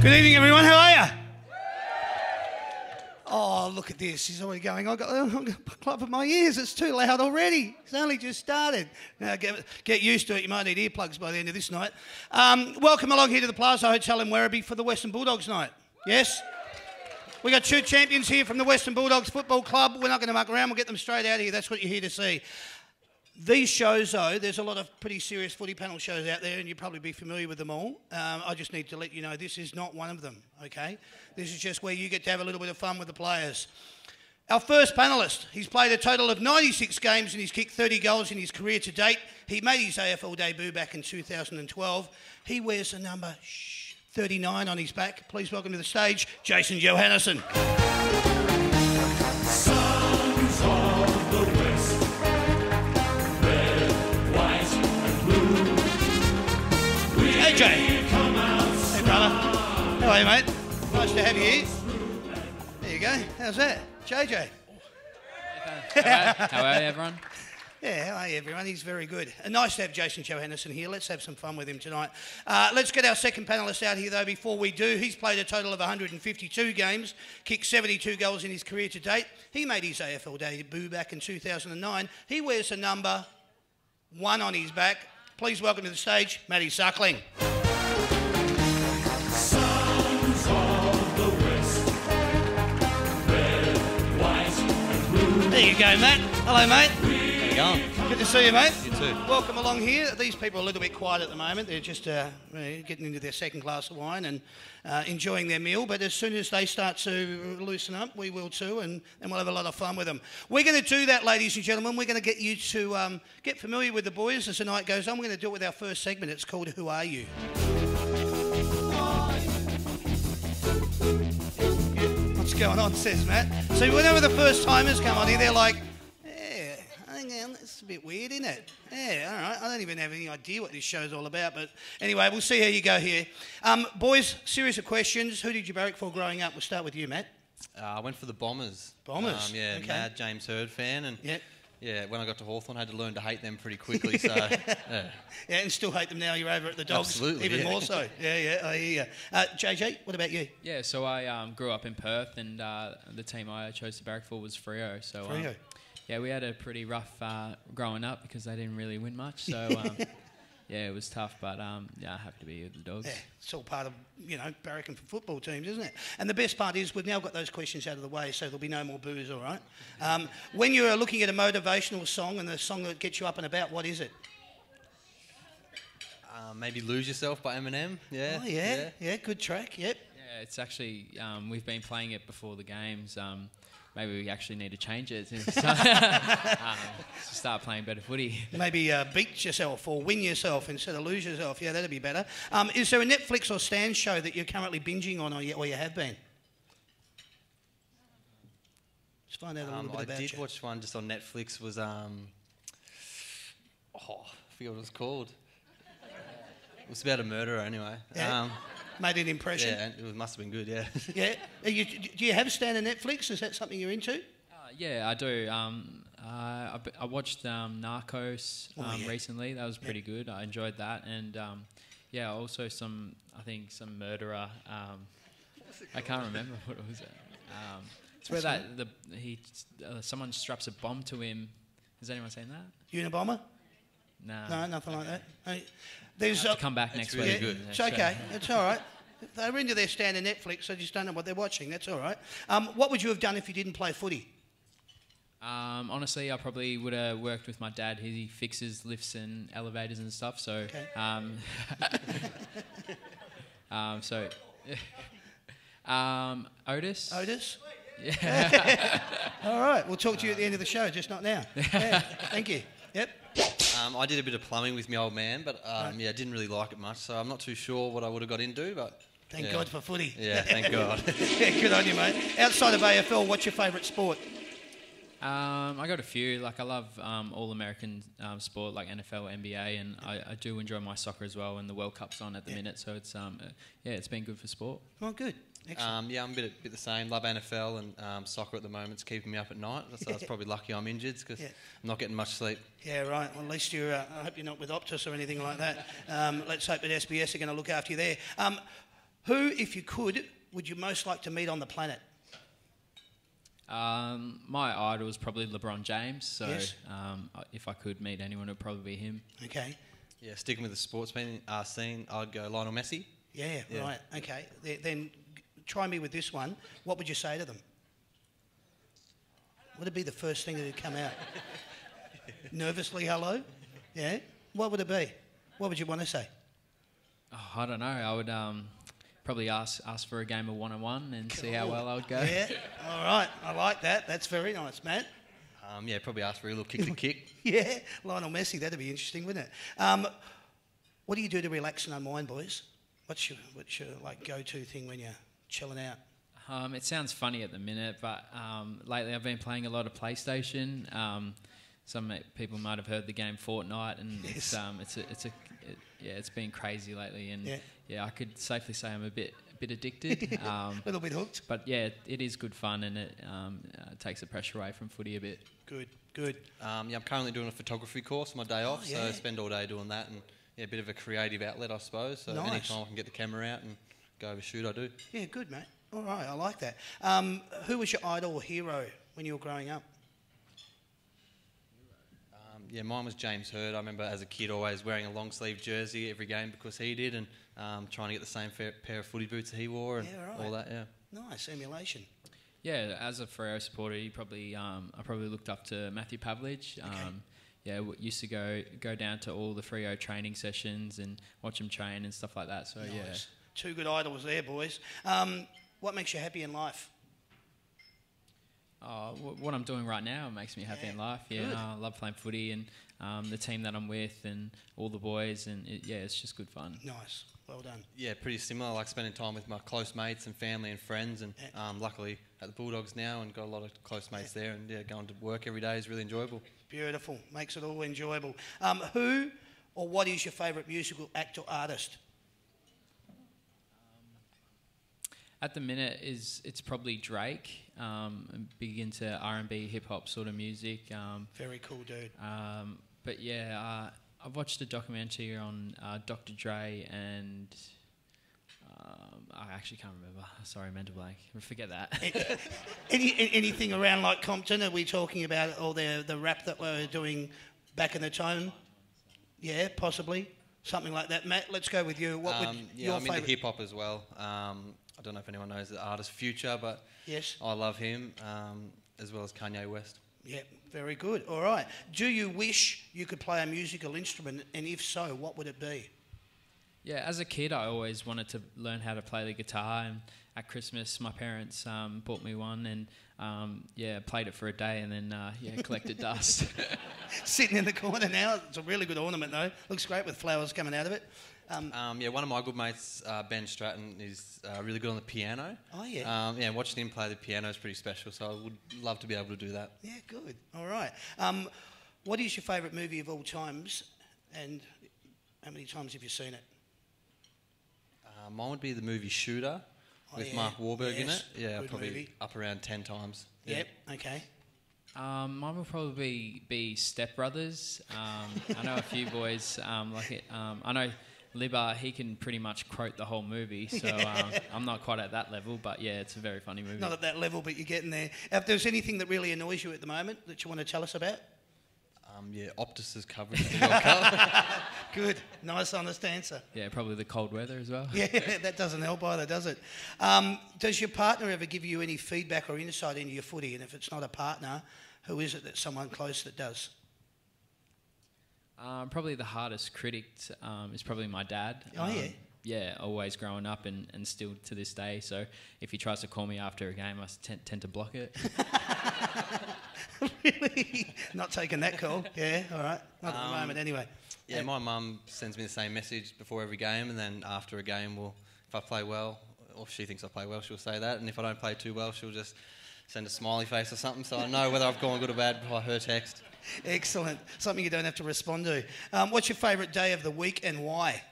Good evening, everyone. How are you? Oh, look at this. He's already going. I've got a club for my ears. It's too loud already. It's only just started. Now, get used to it. You might need earplugs by the end of this night. Welcome along here to the Plaza Hotel in Werribee for the Western Bulldogs night. Yes? We got two champions here from the Western Bulldogs Football Club. We're not going to muck around. We'll get them straight out of here. That's what you're here to see. These shows, though, there's a lot of pretty serious footy panel shows out there, and you'll probably be familiar with them all. I just need to let you know this is not one of them, okay? This is just where you get to have a little bit of fun with the players. Our first panellist, he's played a total of 96 games and he's kicked 30 goals in his career to date. He made his AFL debut back in 2012. He wears the number 39 on his back. Please welcome to the stage, Jason Johannesson. Sons of the West. AJ. Hey, brother. How are you, mate? Nice to have you here. There you go. How's that? JJ. How are you, everyone? Yeah, how are you, everyone? He's very good. Nice to have Jason Johannesson here. Let's have some fun with him tonight. Let's get our second panellist out here, though, before we do. He's played a total of 152 games, kicked 72 goals in his career to date. He made his AFL debut back in 2009. He wears the number 1 on his back. Please welcome to the stage, Matty Suckling. Sons of the West. Red, white, and blue. There you go, Matt. Hello, mate. How you going? Good to see you, mate. You too. Welcome along here. These people are a little bit quiet at the moment. They're just getting into their second glass of wine and enjoying their meal. But as soon as they start to loosen up, we will too, and we'll have a lot of fun with them. We're going to do that, ladies and gentlemen. We're going to get you to get familiar with the boys as the night goes on. We're going to do it with our first segment. It's called Who Are You? What's going on, says Matt. So whenever the first timers come on here, they're like, it's a bit weird, isn't it? Yeah, all right. I don't even have any idea what this show's all about, but anyway, we'll see how you go here. Boys, series of questions. Who did you barrack for growing up? We'll start with you, Matt. I went for the Bombers. Bombers? Yeah, okay. mad James Hird fan. And yep. Yeah, when I got to Hawthorn, I had to learn to hate them pretty quickly. So, yeah. Yeah, and still hate them now. You're over at the Dogs. Absolutely, even yeah. more so. Yeah, I hear you. JJ, what about you? Yeah, so I grew up in Perth, and the team I chose to barrack for was Freo. So, Freo. Yeah, we had a pretty rough growing up because they didn't really win much. So, yeah, it was tough. But, yeah, happy to be with the Dogs. Yeah, it's all part of, barracking for football teams, isn't it? And the best part is we've now got those questions out of the way, so there'll be no more boos, all right? When you're looking at a motivational song and the song that gets you up and about, what is it? Maybe Lose Yourself by Eminem. Yeah. Oh, yeah. Yeah, good track, yep. Yeah, it's actually, we've been playing it before the games. Maybe we actually need to change it to start playing better footy. Maybe beat yourself or win yourself instead of lose yourself. Yeah, that'd be better. Is there a Netflix or Stan show that you're currently binging on or you have been? Let's find out a little bit about you. I did watch one just on Netflix. Was I forget what it was called. It was about a murderer anyway. Yeah. Made an impression. Yeah, it must have been good, yeah. Yeah. Do you have Stan and Netflix? Is that something you're into? Yeah, I do. I watched Narcos recently. That was pretty good. I enjoyed that. And, yeah, also some murderer. I can't remember what it was. It's where someone straps a bomb to him. Has anyone seen that? Unabomber? No, nothing like that. There's to come back next week. Really good. It's okay. It's all right. They're into their Stan and Netflix. I just don't know what they're watching. That's all right. What would you have done if you didn't play footy? Honestly, I probably would have worked with my dad. He fixes lifts and elevators and stuff. So, okay. Otis. Otis? Yeah. All right. We'll talk to you at the end of the show, just not now. Yeah. Thank you. Yep. I did a bit of plumbing with my old man, but yeah, I didn't really like it much, so I'm not too sure what I would have got into, but... Thank God for footy. Yeah, thank God. Yeah, good on you, mate. Outside of AFL, what's your favourite sport? I got a few. Like, I love all-American sport, like NFL, NBA, and I do enjoy my soccer as well, and the World Cup's on at the minute, so it's, it's been good for sport. Oh, good. Excellent. Yeah, I'm a bit the same. Love NFL and soccer at the moment. It's keeping me up at night. So it's probably lucky I'm injured because I'm not getting much sleep. Yeah, right. Well, at least you're... I hope you're not with Optus or anything like that. Let's hope that SBS are going to look after you there. Who, if you could, would you most like to meet on the planet? My idol is probably LeBron James, so Yes. If I could meet anyone, it would probably be him. Okay. Yeah, sticking with the sports scene, I'd go Lionel Messi. Yeah, Yeah. right. Okay. Then try me with this one. What would you say to them? Would it be the first thing that would come out? Nervously, hello? Yeah? What would it be? What would you want to say? Oh, I don't know. I would probably ask for a game of one-on-one and see how well I would go. Yeah. All right. I like that. That's very nice, Matt. Yeah, probably ask for a little kick to kick. Yeah. Lionel Messi. That'd be interesting, wouldn't it? What do you do to relax and unwind, boys? What's your like go-to thing when you're chilling out? It sounds funny at the minute, but lately I've been playing a lot of PlayStation. Some people might have heard the game Fortnite, and Yes. it's been crazy lately, and Yeah. I could safely say I'm a bit addicted. A little bit hooked. But yeah, it is good fun, and it takes the pressure away from footy a bit. Good. Yeah, I'm currently doing a photography course on my day off, so yeah. I spend all day doing that, and yeah, a bit of a creative outlet, I suppose. So Nice. anytime I can get the camera out and go over shoot, I do. Yeah, good, mate. All right, I like that. Who was your idol or hero when you were growing up? Yeah, mine was James Hird. I remember as a kid always wearing a long sleeve jersey every game because he did, and trying to get the same pair of footy boots that he wore, and Yeah, right. all that. Yeah. Nice emulation. Yeah, as a Freo supporter, I probably looked up to Matthew Pavlich. Used to go down to all the Freo training sessions and watch him train and stuff like that. So Nice. Two good idols there, boys. What makes you happy in life? what I'm doing right now makes me happy in life. Yeah, Good. I love playing footy and the team that I'm with and all the boys, and it's just good fun. Nice. Well done. Yeah, pretty similar. I like spending time with my close mates and family and friends, and luckily at the Bulldogs now, and got a lot of close mates there. And yeah, going to work every day is really enjoyable. Beautiful. Makes it all enjoyable. Who or what is your favourite musical act or artist? At the minute, it's probably Drake. I'm big into R&B, hip hop sort of music. Very cool dude. But yeah, I've watched a documentary on Dr. Dre and I actually can't remember. Sorry, mental blank. Forget that. Anything around like Compton? Are we talking about all the rap that we were doing back in the time? Yeah, possibly. Something like that. Matt, let's go with you. What would your I'm into favourite... hip hop as well. I don't know if anyone knows the artist Future, but Yes. I love him, as well as Kanye West. Yep, very good. All right. Do you wish you could play a musical instrument, and if so, what would it be? Yeah, as a kid, I always wanted to learn how to play the guitar. And at Christmas, my parents bought me one, and played it for a day, and then collected dust. Sitting in the corner now. It's a really good ornament, though. Looks great with flowers coming out of it. One of my good mates, Ben Stratton, is really good on the piano. Oh, yeah. Watching him play the piano is pretty special, so I would love to be able to do that. Yeah, good. All right. What is your favourite movie of all times, and how many times have you seen it? Mine would be the movie Shooter with Mark Wahlberg in Yes, it. Yeah, good probably movie. up around 10 times. Yep, okay. Mine will probably be Step Brothers. I know a few boys like it. I know Libba, he can pretty much quote the whole movie, so I'm not quite at that level, but yeah, it's a very funny movie. Not at that level, but you're getting there. If there's anything that really annoys you at the moment that you want to tell us about? Optus's coverage of the World Cup. Good. Nice, honest answer. Yeah, probably the cold weather as well. Yeah, that doesn't help either, does it? Does your partner ever give you any feedback or insight into your footy? And if it's not a partner, who is it that's someone close that does? Probably the hardest critic is probably my dad. Oh, yeah? Yeah, always growing up and still to this day. So if he tries to call me after a game, I tend to block it. Really? Not taking that call? Yeah, all right. Not at the moment, anyway. Yeah, my mum sends me the same message before every game, and then after a game, if I play well, or if she thinks I play well, she'll say that, and if I don't play too well, she'll just send a smiley face or something, so I know whether I've gone good or bad by her text. Excellent. Something you don't have to respond to. What's your favourite day of the week and why?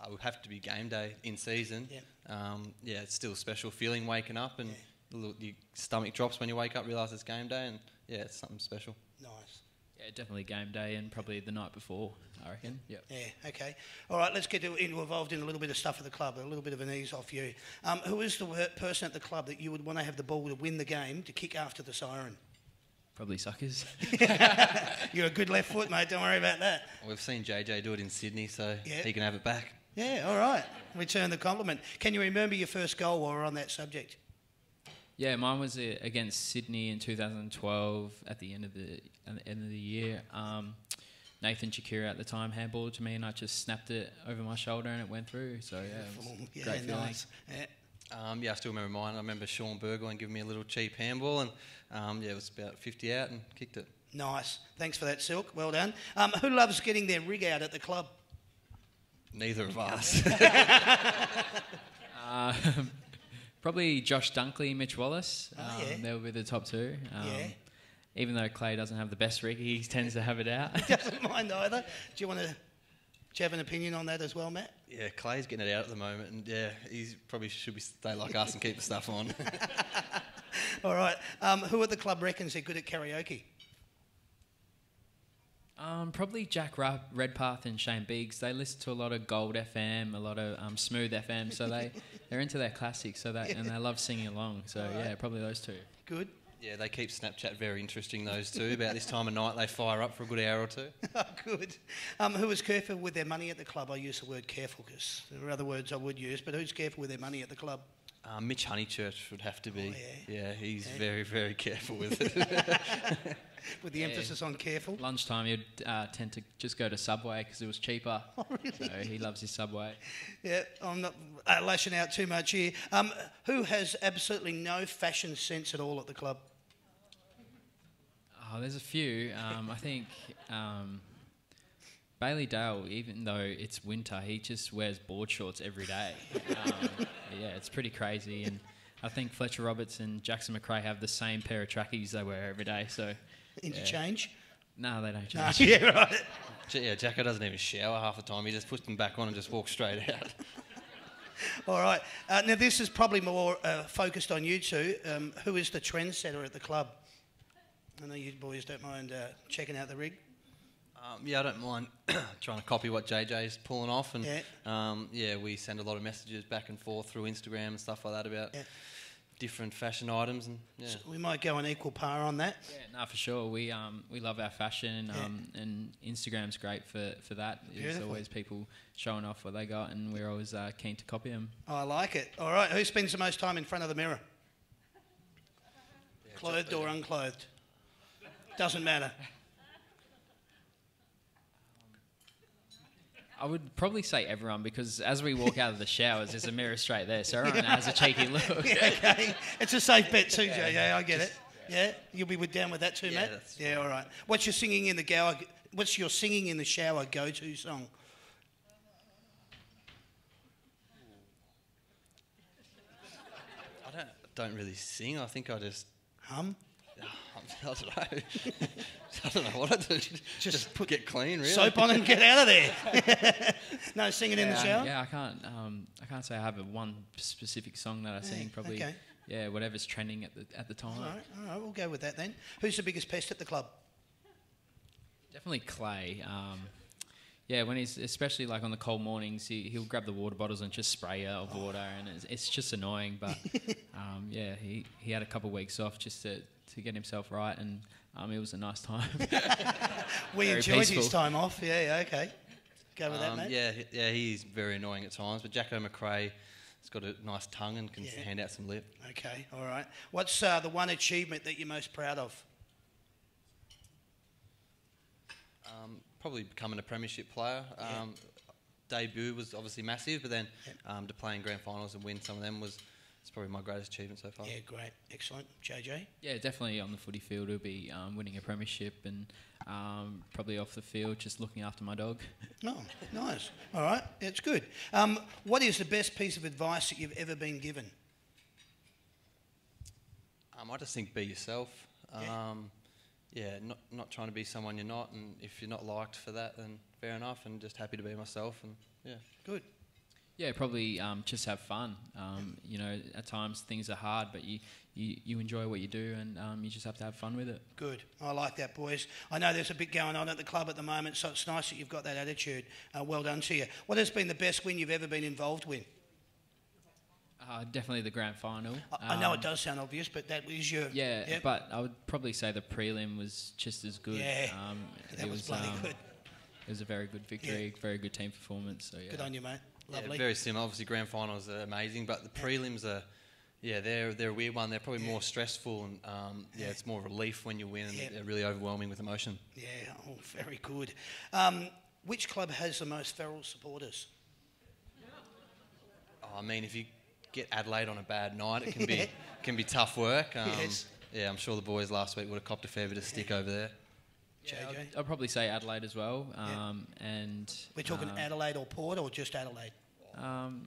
It would have to be game day in season. Yeah. It's still a special feeling waking up, and your stomach drops when you wake up, realise it's game day, and yeah, it's something special. Nice. Yeah, definitely game day and probably the night before, I reckon. Yep. Yeah, okay. All right, let's get involved in a little bit of stuff at the club, a little bit of an ease off you. Who is the person at the club that you would want to have the ball to win the game, to kick after the siren? Probably suckers. You're a good left foot, mate. Don't worry about that. We've seen JJ do it in Sydney, so Yeah. he can have it back. Yeah, all right. Return the compliment. Can you remember your first goal while we're on that subject? Yeah, mine was against Sydney in 2012 at the end of the year. Nathan Chikira at the time handballed to me and I just snapped it over my shoulder and it went through. So yeah, it was great feeling. Nice. Yeah. I still remember mine. I remember Sean Burgoyne giving me a little cheap handball and it was about 50 out and kicked it. Nice. Thanks for that, Silk. Well done. Who loves getting their rig out at the club? Neither of us. Probably Josh Dunkley, Mitch Wallace. Yeah. They'll be the top two. Yeah. Even though Clay doesn't have the best rig, he tends to have it out. Doesn't mind either. Do you have an opinion on that as well, Matt? Yeah, Clay's getting it out at the moment, and yeah, he's probably should stay like us and keep the stuff on. All right. Who at the club reckons they're good at karaoke? Probably Jack Redpath and Shane Biggs. They listen to a lot of Gold FM, a lot of Smooth FM, so they're into their classics. And they love singing along. So yeah, probably those two. Good. Yeah, they keep Snapchat very interesting, those two. About this time of night, they fire up for a good hour or two. Good. Who is careful with their money at the club? I use the word careful because there are other words I would use, but who's careful with their money at the club? Mitch Honeychurch would have to be. Oh, yeah, he's very, very careful with it. With the emphasis on careful. Lunchtime, he'd tend to just go to Subway because it was cheaper. Oh, really? So he loves his Subway. Yeah, I'm not lashing out too much here. Who has absolutely no fashion sense at all at the club? Oh, there's a few. I think Bailey Dale, even though it's winter, he just wears board shorts every day. Yeah, it's pretty crazy. And I think Fletcher Roberts and Jackson McRae have the same pair of trackies they wear every day. So Interchange? No, they don't No, change. yeah, right. Yeah, Jacko doesn't even shower half the time. He just puts them back on and just walks straight out. All right. Now, this is probably more focused on you two. Who is the trendsetter at the club? I know you boys don't mind checking out the rig. Yeah, I don't mind trying to copy what JJ's pulling off. And Yeah. we send a lot of messages back and forth through Instagram and stuff like that about different fashion items. And So we might go on equal par on that. Yeah, no, for sure. We love our fashion, and Instagram's great for that. There's Beautiful. always people showing off what they got, and we're always keen to copy them. I like it. All right. Who spends the most time in front of the mirror? Clothed or unclothed? Doesn't matter. I would probably say everyone because as we walk out of the showers, there's a mirror straight there, so everyone has a cheeky look. Yeah, okay. It's a safe bet too, Jay. Yeah, I get it. Yeah, you'll be down with that too, Yeah, Matt. that's Yeah, all right. What's your singing in the shower go-to song? I don't really sing. I think I just... Hum. I don't know. I don't know what I do. Just get clean, really. Soap on and get out of there. No singing in the shower. Yeah, I can't say I have one specific song that I sing. Probably, okay. yeah, whatever's trending at the time. All right, we'll go with that then. Who's the biggest pest at the club? Definitely Clay. Yeah, when he's especially like on the cold mornings, he'll grab the water bottles and just spray out of water, and it's just annoying. But yeah, he had a couple of weeks off just to get himself right, and it was a nice time. We Very enjoyed peaceful. his time off. Yeah, okay. Go with that, mate. Yeah, he's very annoying at times, but Jacko McRae has got a nice tongue and can hand out some lip. Okay, all right. What's the one achievement that you're most proud of? Probably becoming a premiership player. Debut was obviously massive, but then to play in grand finals and win some of them it's probably my greatest achievement so far. Yeah, great. Excellent. JJ? Yeah, definitely on the footy field, it'll be winning a premiership, and probably off the field, just looking after my dog. Oh, nice. All right, that's good. What is the best piece of advice that you've ever been given? I just think be yourself. Not trying to be someone you're not, and if you're not liked for that, then fair enough, and just happy to be myself, and yeah. Good. Yeah, probably just have fun. You know, at times things are hard, but you enjoy what you do, and you just have to have fun with it. Good. I like that, boys. I know there's a bit going on at the club at the moment, so it's nice that you've got that attitude. Well done to you. What has been the best win you've ever been involved with? Definitely the grand final. I know it does sound obvious, but that was your... Yeah, Yep. but I would probably say the prelim was just as good. Yeah, that was bloody good. It was a very good victory, very good team performance. So yeah. Good on you, mate. Lovely. Yeah, very similar. Obviously, grand finals are amazing, but the prelims are, they're a weird one. They're probably more stressful, and it's more relief when you win, and they're really overwhelming with emotion. Yeah, very good. Which club has the most feral supporters? I mean, if you get Adelaide on a bad night, it can be tough work. Yes. Yeah, I'm sure the boys last week would have copped a fair bit of stick over there. Yeah, JJ? I'd probably say Adelaide as well. And We're talking Adelaide or Port, or just Adelaide?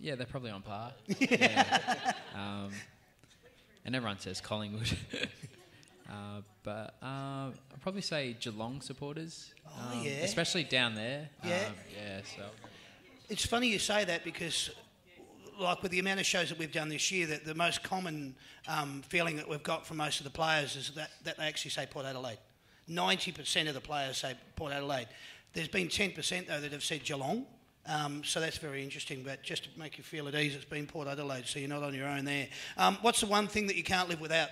yeah, they're probably on par. Yeah. And everyone says Collingwood. But I'd probably say Geelong supporters. Especially down there. Yeah. So. It's funny you say that because, like with the amount of shows that we've done this year, that the most common feeling that we've got from most of the players is that they actually say Port Adelaide. 90% of the players say Port Adelaide. There's been 10% though that have said Geelong. So that's very interesting, but just to make you feel at ease, it's been Port Adelaide, so you're not on your own there. What's the one thing that you can't live without?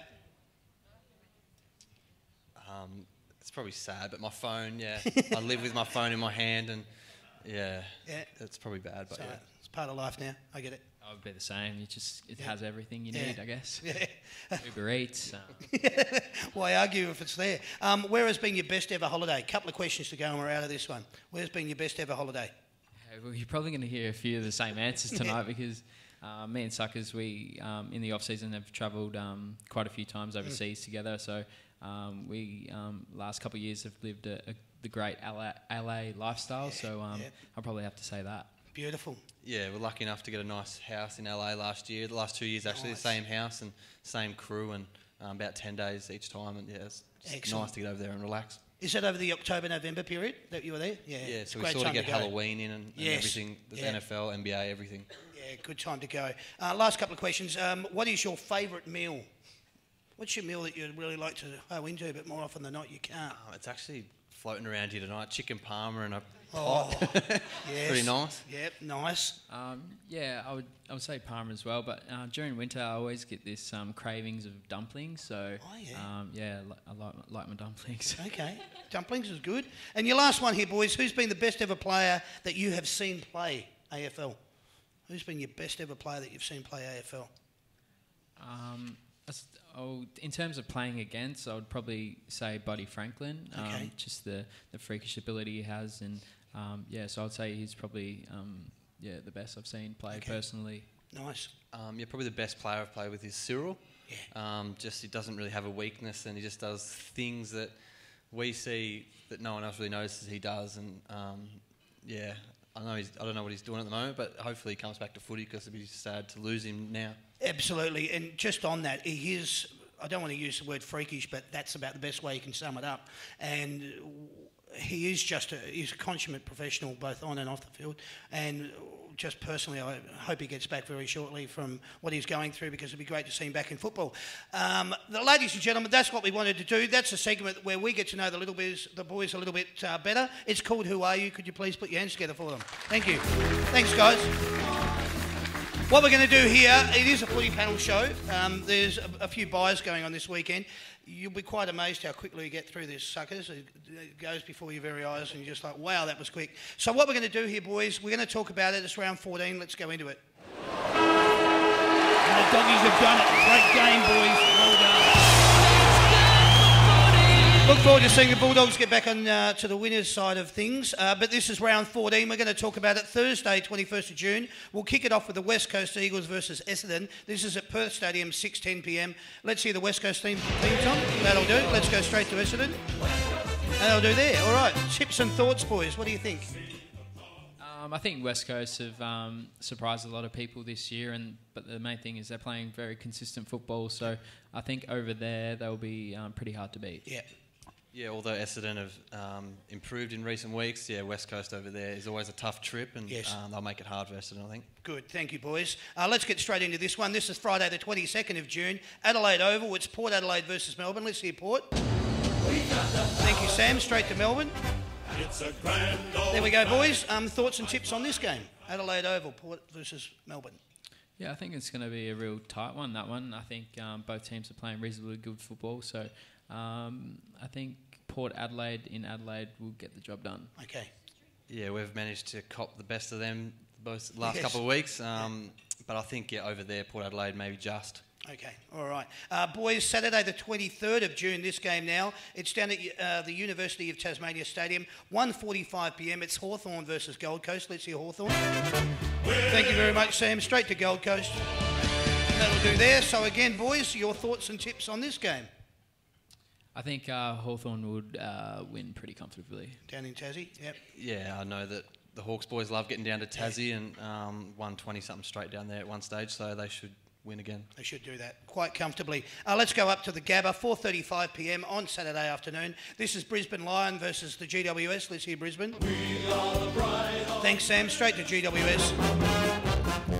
It's probably sad, but my phone, I live with my phone in my hand, and it's probably bad, but so it's part of life now. I get it. I would be the same. It has everything you need, I guess. Yeah. Uber Eats. Why argue if it's there? Where has been your best ever holiday? Couple of questions to go and we're out of this one. Where's been your best ever holiday? Well, you're probably going to hear a few of the same answers tonight because me and Suckers, we in the off season have travelled quite a few times overseas together. So we last couple of years have lived the great LA lifestyle. So I'll probably have to say that. Beautiful. Yeah, we're lucky enough to get a nice house in LA last year. The last 2 years actually, the same house and same crew, and about 10 days each time. And it's nice to get over there and relax. Is that over the October-November period that you were there? Yeah. Yeah, so we sort of get Halloween in and everything, the NFL, NBA, everything. Yeah, good time to go. Last couple of questions. What is your favourite meal? What's your meal that you'd really like to go into, but more often than not you can't? It's actually floating around here tonight. Chicken parma and a pot. Yes. Pretty nice. Yep, nice. I would say parma as well, but during winter I always get this cravings of dumplings. So I like my dumplings. Okay, dumplings is good. And your last one here, boys. Who's been the best ever player that you have seen play AFL? Who's been your best ever player that you've seen play AFL? In terms of playing against, I would probably say Buddy Franklin. Okay. Just the freakish ability he has, and so I'd say he's probably the best I've seen play personally. Nice. Probably the best player I've played with is Cyril. Yeah. He doesn't really have a weakness, and he just does things that we see that no one else really notices he does. And I don't know what he's doing at the moment, but hopefully he comes back to footy because it'd be sad to lose him now. Absolutely, and just on that, he is, I don't want to use the word freakish, but that's about the best way you can sum it up. And he is he's a consummate professional, both on and off the field. And just personally, I hope he gets back very shortly from what he's going through, because it'd be great to see him back in football. Ladies and gentlemen, that's what we wanted to do. That's a segment where we get to know the boys a little bit better. It's called Who Are You? Could you please put your hands together for them? Thank you. Thanks, guys. What we're going to do here, it is a footy panel show. There's a few buys going on this weekend. You'll be quite amazed how quickly you get through this, Suckers. It goes before your very eyes and you're just like, wow, that was quick. So what we're going to do here, boys, we're going to talk about it. It's round 14. Let's go into it. And the Doggies have done it. Great game, boys. Well done. Look forward to seeing the Bulldogs get back on to the winners' side of things. But this is round 14. We're going to talk about it Thursday, 21st of June. We'll kick it off with the West Coast Eagles versus Essendon. This is at Perth Stadium, 6:10 p.m. Let's hear the West Coast theme song. That'll do. Let's go straight to Essendon. That'll do there. All right. Tips and thoughts, boys. What do you think? I think West Coast have surprised a lot of people this year, but the main thing is they're playing very consistent football. So I think over there they'll be pretty hard to beat. Yeah. Yeah, although Essendon have improved in recent weeks, West Coast over there is always a tough trip, and Yes. They'll make it hard for Essendon, I think. Good, thank you, boys. Let's get straight into this one. This is Friday the 22nd of June, Adelaide Oval. It's Port Adelaide versus Melbourne. Let's hear Port. Thank you, Sam. Straight to Melbourne. There we go, boys. Thoughts and tips on this game? Adelaide Oval, Port versus Melbourne. Yeah, I think it's going to be a real tight one, that one. I think both teams are playing reasonably good football, so I think Port Adelaide in Adelaide will get the job done. Okay. Yeah, we've managed to cop the best of them both last Yes. couple of weeks, but I think over there, Port Adelaide maybe just. Okay, all right. Boys, Saturday the 23rd of June, this game now. It's down at the University of Tasmania Stadium, 1:45pm. It's Hawthorn versus Gold Coast. Let's hear Hawthorn. Thank you very much, Sam. Straight to Gold Coast. That'll do there. So again, boys, your thoughts and tips on this game? I think Hawthorn would win pretty comfortably. Down in Tassie, yep. Yeah, I know that the Hawks boys love getting down to Tassie and won 20-something straight down there at one stage, so they should win again. They should do that quite comfortably. Let's go up to the Gabba, 4:35pm on Saturday afternoon. This is Brisbane Lion versus the GWS. Let's hear Brisbane. Thanks, Sam. Straight to GWS.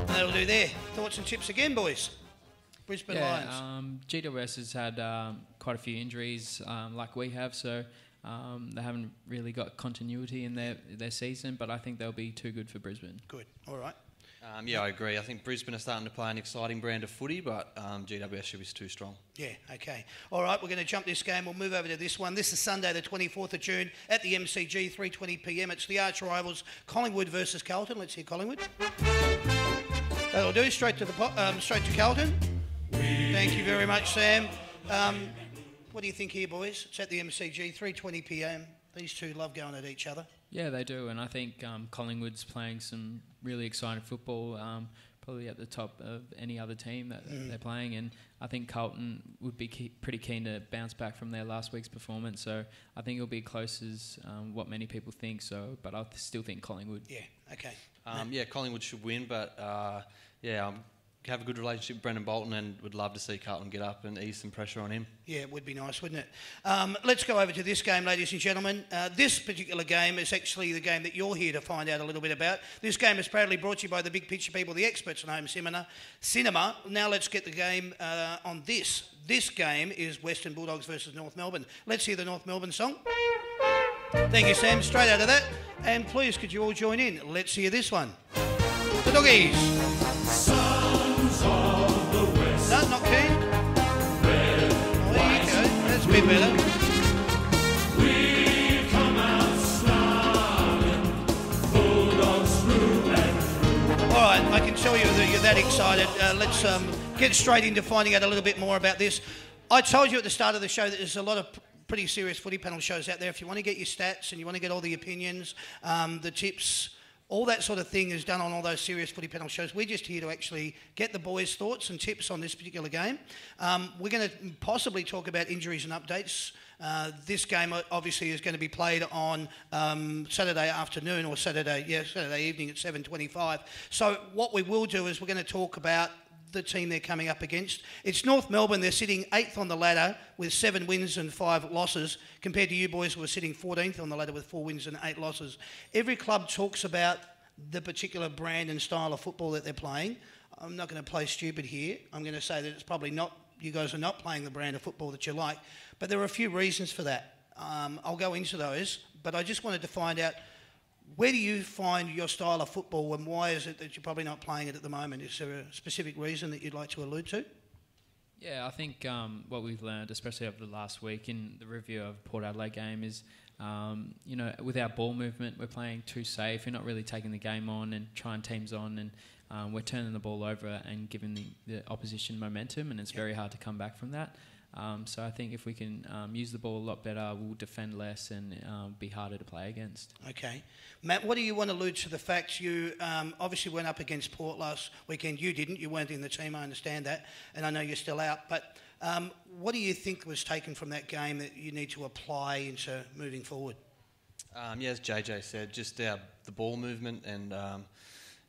That'll do there. Thoughts and tips again, boys? Brisbane Lions. GWS has had quite a few injuries like we have, so they haven't really got continuity in their season, but I think they'll be too good for Brisbane. Good. All right. I agree. I think Brisbane are starting to play an exciting brand of footy, but GWS should be too strong. Yeah, okay. All right, we're going to jump this game. We'll move over to this one. This is Sunday the 24th of June at the MCG, 3:20pm. It's the arch rivals Collingwood versus Carlton. Let's hear Collingwood. That'll do. Straight to Carlton. Thank you very much, Sam. What do you think here, boys? It's at the MCG, 3:20pm. These two love going at each other. Yeah, they do, and I think Collingwood's playing some really exciting football, probably at the top of any other team that they're playing, and I think Carlton would be pretty keen to bounce back from their last week's performance, so I think it'll be close as what many people think, but I still think Collingwood. Yeah, okay. Collingwood should win, but have a good relationship with Brendan Bolton and would love to see Carlton get up and ease some pressure on him. Yeah, it would be nice, wouldn't it? Let's go over to this game, ladies and gentlemen. This particular game is actually the game that you're here to find out a little bit about. This game is proudly brought to you by the Big Picture people, the experts in home cinema. Now let's get the game on this. This game is Western Bulldogs versus North Melbourne. Let's hear the North Melbourne song. Thank you, Sam. Straight out of that. And please, could you all join in? Let's hear this one. The Doggies. Sons of the West. No, not keen. There you go. That's a bit better. We come out snarling, Bulldogs through and through. All right, I can tell you that you're that excited. Let's get straight into finding out a little bit more about this. I told you at the start of the show that there's a lot of pretty serious footy panel shows out there. If you want to get your stats and you want to get all the opinions, the tips, all that sort of thing is done on all those serious footy panel shows. We're just here to actually get the boys' thoughts and tips on this particular game. We're going to possibly talk about injuries and updates. This game obviously is going to be played on Saturday afternoon or Saturday evening at 7:25. So what we will do is we're going to talk about the team they're coming up against. It's North Melbourne. They're sitting 8th on the ladder with 7 wins and 5 losses, compared to you boys who are sitting 14th on the ladder with 4 wins and 8 losses. Every club talks about the particular brand and style of football that they're playing. I'm not going to play stupid here. I'm going to say that it's probably not, you guys are not playing the brand of football that you like, but there are a few reasons for that. I'll go into those, but I just wanted to find out, where do you find your style of football and why is it that you're probably not playing it at the moment? Is there a specific reason that you'd like to allude to? Yeah, I think what we've learned, especially over the last week in the review of Port Adelaide game, is with our ball movement, we're playing too safe. We're not really taking the game on and trying teams on, and we're turning the ball over and giving the opposition momentum, and it's very hard to come back from that. So I think if we can use the ball a lot better, we'll defend less and be harder to play against. Okay. Matt, what do you want to allude to the fact you obviously went up against Port last weekend? You didn't. You weren't in the team, I understand that, and I know you're still out. But what do you think was taken from that game that you need to apply into moving forward? As JJ said, just the ball movement and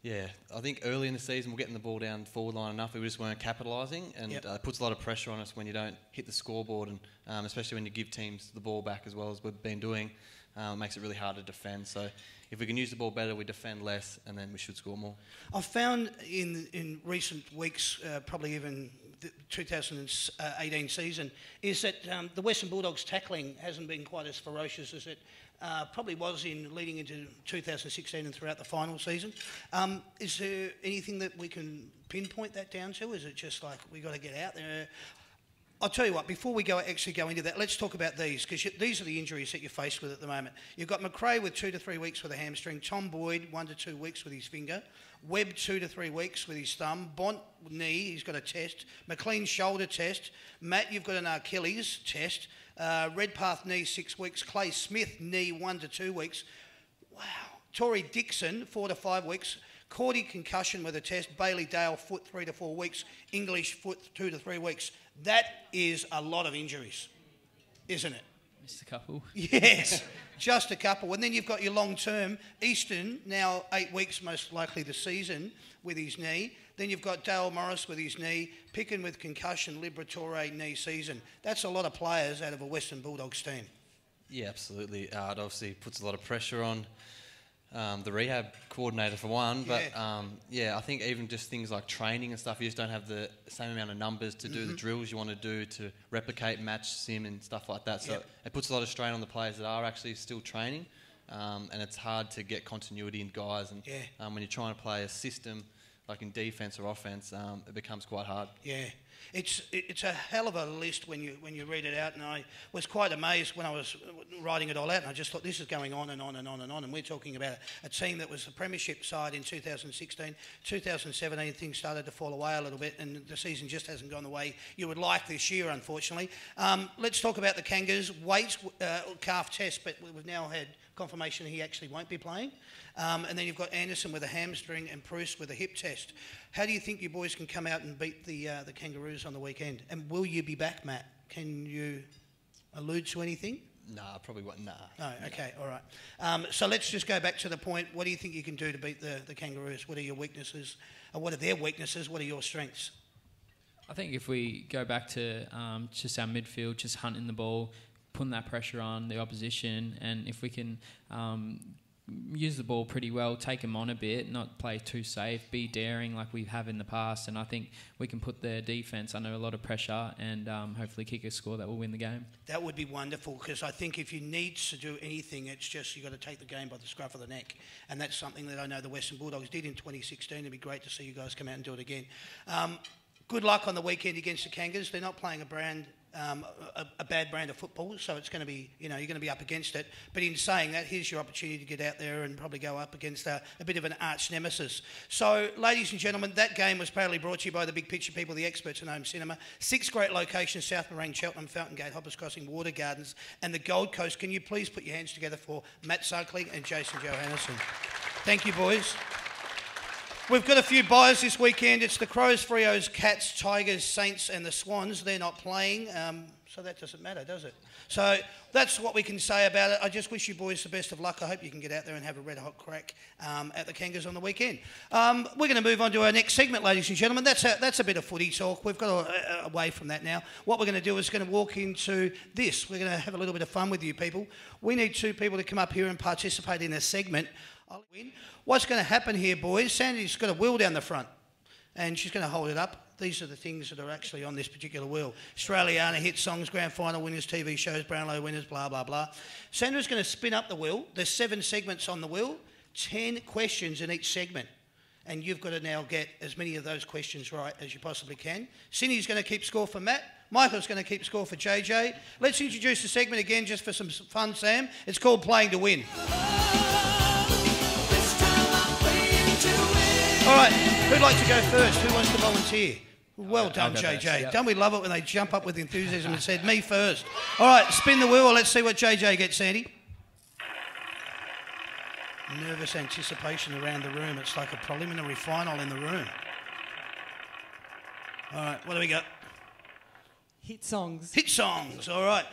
Yeah, I think early in the season we're getting the ball down forward line enough. We just weren't capitalising, and it puts a lot of pressure on us when you don't hit the scoreboard, and especially when you give teams the ball back as well as we've been doing. It makes it really hard to defend. So if we can use the ball better, we defend less, and then we should score more. I've found in recent weeks, probably even the 2018 season, is that the Western Bulldogs tackling hasn't been quite as ferocious as it probably was in leading into 2016 and throughout the final season. Is there anything that we can pinpoint that down to? Is it just like we got to get out there? I'll tell you what, before we actually go into that, let's talk about these, because these are the injuries that you're faced with at the moment. You've got McRae with 2 to 3 weeks with a hamstring, Tom Boyd 1 to 2 weeks with his finger, Webb 2 to 3 weeks with his thumb, Bont knee, he's got a test, McLean shoulder test, Matt, you've got an Achilles test, Redpath knee 6 weeks, Clay Smith knee 1 to 2 weeks. Wow. Tory Dixon 4 to 5 weeks, Cordy concussion with a test, Bailey Dale foot 3 to 4 weeks, English foot 2 to 3 weeks. That is a lot of injuries, isn't it? Just a couple. Yes, just a couple. And then you've got your long-term, Easton, now 8 weeks most likely the season with his knee. Then you've got Dale Morris with his knee, Picken with concussion, Liberatore knee season. That's a lot of players out of a Western Bulldogs team. Yeah, absolutely. It obviously puts a lot of pressure on the rehab coordinator for one, but I think even just things like training and stuff, you just don't have the same amount of numbers to do the drills you want to do to replicate, match, sim and stuff like that. So it puts a lot of strain on the players that are actually still training, and it's hard to get continuity in guys. And when you're trying to play a system like in defence or offence, it becomes quite hard. Yeah. It's a hell of a list when you read it out, and I was quite amazed when I was writing it all out, and I just thought this is going on and on and on and on, and we're talking about a team that was the premiership side in 2016, 2017 things started to fall away a little bit, and the season just hasn't gone the way you would like this year, unfortunately. Let's talk about the Kangas. Waite, calf test, but we've now had confirmation he actually won't be playing. And then you've got Anderson with a hamstring and Bruce with a hip test. How do you think you boys can come out and beat the Kangaroos on the weekend? And will you be back, Matt? Can you allude to anything? Nah, probably won't. Nah. Oh, okay, all right. So let's just go back to the point. What do you think you can do to beat the Kangaroos? What are your weaknesses? Or what are their weaknesses? What are your strengths? I think if we go back to just our midfield, just hunting the ball, putting that pressure on the opposition, and if we can use the ball pretty well, take them on a bit, not play too safe, be daring like we have in the past, and I think we can put their defence under a lot of pressure and hopefully kick a score that will win the game. That would be wonderful, because I think if you need to do anything, it's just you've got to take the game by the scruff of the neck, and that's something that I know the Western Bulldogs did in 2016. It'd be great to see you guys come out and do it again. Good luck on the weekend against the Kangas. They're not playing a bad brand of football, so it's going to be, you're going to be up against it. But in saying that, here's your opportunity to get out there and probably go up against a bit of an arch nemesis. So, ladies and gentlemen, that game was proudly brought to you by the Big Picture people, the experts in home cinema. 6 great locations: South Marine, Cheltenham, Fountain Gate, Hoppers Crossing, Water Gardens, and the Gold Coast. Can you please put your hands together for Matt Suckling and Jason Johannesson? Thank you, boys. We've got a few buys this weekend. It's the Crows, Freos, Cats, Tigers, Saints and the Swans. They're not playing, so that doesn't matter, does it? So that's what we can say about it. I just wish you boys the best of luck. I hope you can get out there and have a red-hot crack at the Kangas on the weekend. We're going to move on to our next segment, ladies and gentlemen. That's a bit of footy talk. We've got away from that now. What we're going to do is going to walk into this. We're going to have a little bit of fun with you people. We need 2 people to come up here and participate in a segment. What's going to happen here, boys? Sandy's got a wheel down the front, and she's going to hold it up. These are the things that are actually on this particular wheel. Australiana hit songs, grand final winners, TV shows, Brownlow winners, blah, blah, blah. Sandra's going to spin up the wheel. There's 7 segments on the wheel, 10 questions in each segment. And you've got to now get as many of those questions right as you possibly can. Cindy's going to keep score for Matt. Michael's going to keep score for JJ. Let's introduce the segment again just for some fun, Sam. It's called Playing to Win. All right, who'd like to go first? Who wants to volunteer? Well done, JJ. Yep. Don't we love it when they jump up with enthusiasm and said, me first? All right, spin the wheel. Let's see what JJ gets, Sandy. Nervous anticipation around the room. It's like a preliminary final in the room. All right, what do we got? Hit songs. Hit songs, all right.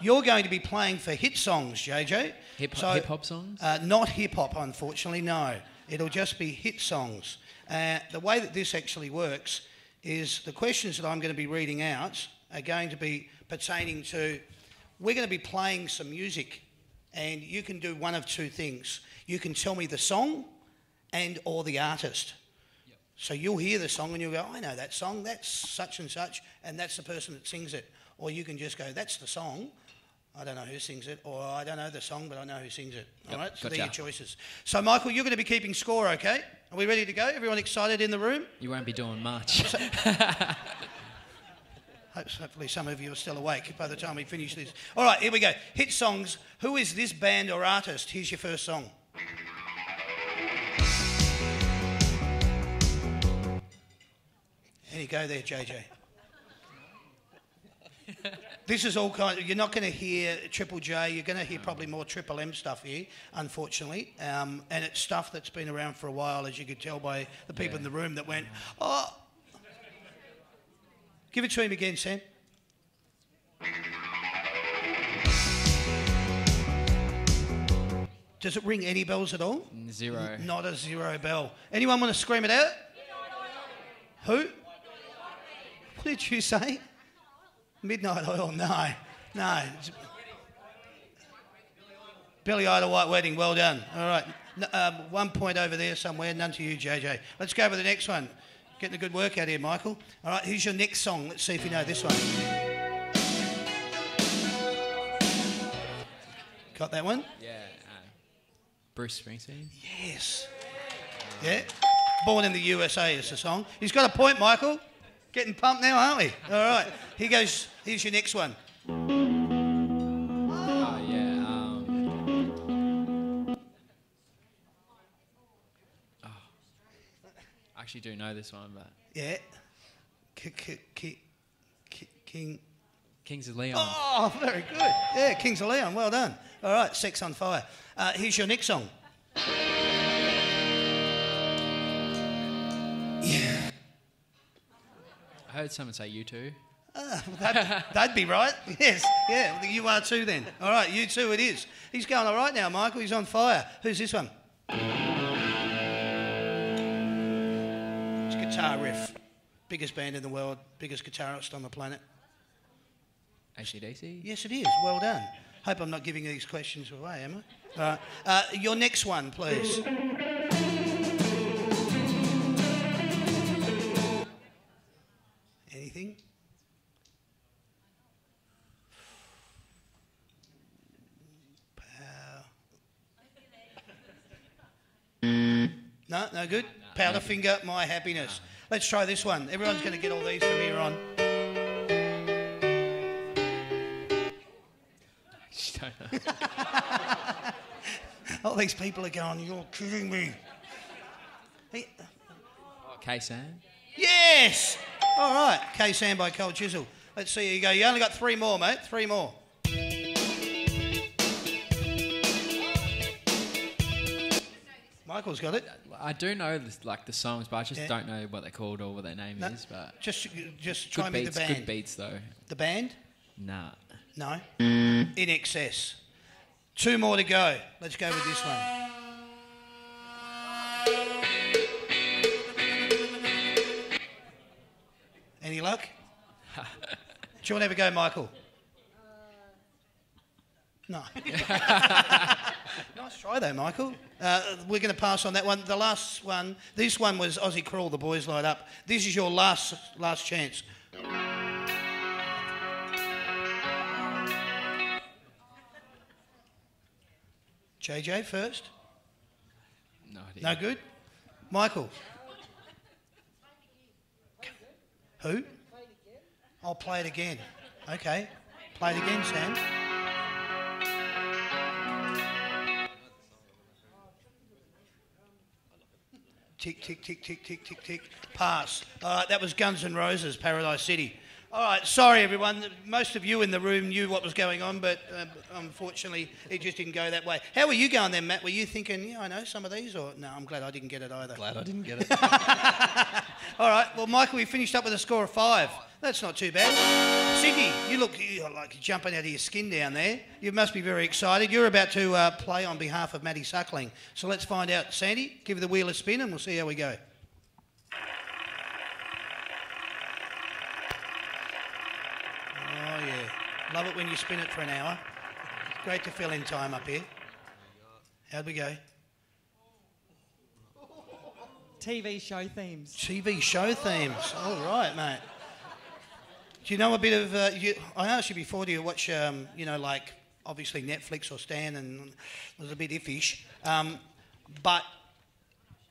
You're going to be playing for hit songs, JJ. Hip-hop songs? Not hip-hop, unfortunately, no. It'll just be hit songs. The way that this actually works is the questions that I'm going to be reading out are going to be pertaining to... We're going to be playing some music, and you can do one of two things. You can tell me the song and or the artist. Yep. So you'll hear the song and you'll go, I know that song, that's such and such, and that's the person that sings it. Or you can just go, that's the song, I don't know who sings it, or I don't know the song, but I know who sings it. Yep. All right, so they're your choices. So, Michael, you're going to be keeping score, okay? Are we ready to go? Everyone excited in the room? You won't be doing much. Hopefully some of you are still awake by the time we finish this. All right, here we go. Hit songs. Who is this band or artist? Here's your first song. There you go there, JJ. This is all kind of... You're not going to hear Triple J. You're going to hear probably more Triple M stuff here, unfortunately. And it's stuff that's been around for a while, as you could tell by the people in the room that went, oh... Give it to him again, Sam. Does it ring any bells at all? Zero. Not a zero bell. Anyone want to scream it out? Who? What did you say? Midnight Oil. No. No. Billy Idol, White Wedding. Well done. All right. 1 point over there somewhere. None to you, JJ. Let's go with the next one. Getting a good workout here, Michael. All right, here's your next song. Let's see if you know this one. Got that one? Yeah. Bruce Springsteen? Yes. Yeah. Born in the USA is the song. He's got a point, Michael. Getting pumped now, aren't we? All right. Here goes. Here's your next one. Oh, yeah. I actually do know this one, but... Yeah. Kings of Leon. Oh, very good. Yeah, Kings of Leon. Well done. All right, Sex on Fire. Here's your next song. Yeah. I heard someone say U2. That'd be right. Yes. Yeah, well, you are too then. All right, you too it is. He's going all right now, Michael. He's on fire. Who's this one? It's Guitar Riff. Biggest band in the world, biggest guitarist on the planet. AC/DC? Yes, it is. Well done. Hope I'm not giving these questions away, am I? All right. Your next one, please. Anything? No, no good? Powderfinger, My Happiness. Let's try this one. Everyone's going to get all these from here on. All these people are going, you're kidding me. Hey. K-Sam? Yes! All right, K-Sam by Cold Chisel. Let's see, here you go. You only got 3 more, mate. 3 more. Michael's got it. I do know this, like the songs, but I just don't know what they're called or what their name is. But just try me the band. Good beats though. The band? Nah. No. In Excess. 2 more to go. Let's go with this one. Any luck? Do you want to have a go, Michael? No. Nice try though, Michael. We're going to pass on that one. The last one, this one was Aussie Crawl, The Boys Light Up. This is your last chance. JJ first. No idea. No good? Michael. Who? I'll play it again. Okay. Play it again, Sam. Tick, tick, tick, tick, tick, tick, tick. Pass. All right, that was Guns N' Roses, Paradise City. All right, sorry, everyone. Most of you in the room knew what was going on, but unfortunately, it just didn't go that way. How were you going then, Matt? Were you thinking, yeah, I know some of these? Or no, I'm glad I didn't get it either. Glad I didn't get it. All right, well, Michael, we finished up with a score of 5. That's not too bad. Sydney, you look like you're jumping out of your skin down there. You must be very excited. You're about to play on behalf of Maddie Suckling. So let's find out. Sandy, give the wheel a spin and we'll see how we go. Oh, yeah. Love it when you spin it for an hour. Great to fill in time up here. How'd we go? TV show themes. TV show themes. All right, mate. Do you know a bit of... I asked you before, do you watch, like, obviously Netflix or Stan, and it was a bit iffish. But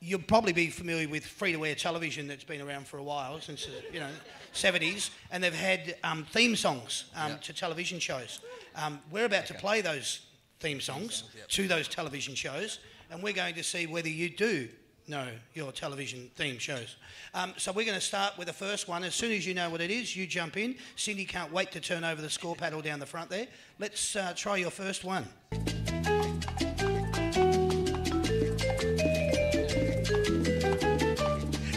you'll probably be familiar with free-to-air television that's been around for a while, since, 70s, and they've had theme songs to television shows. We're about to play those theme songs to those television shows, and we're going to see whether you do know your television theme shows. So we're going to start with the first one. As soon as you know what it is, you jump in. Cindy can't wait to turn over the score paddle down the front there. Let's try your first one.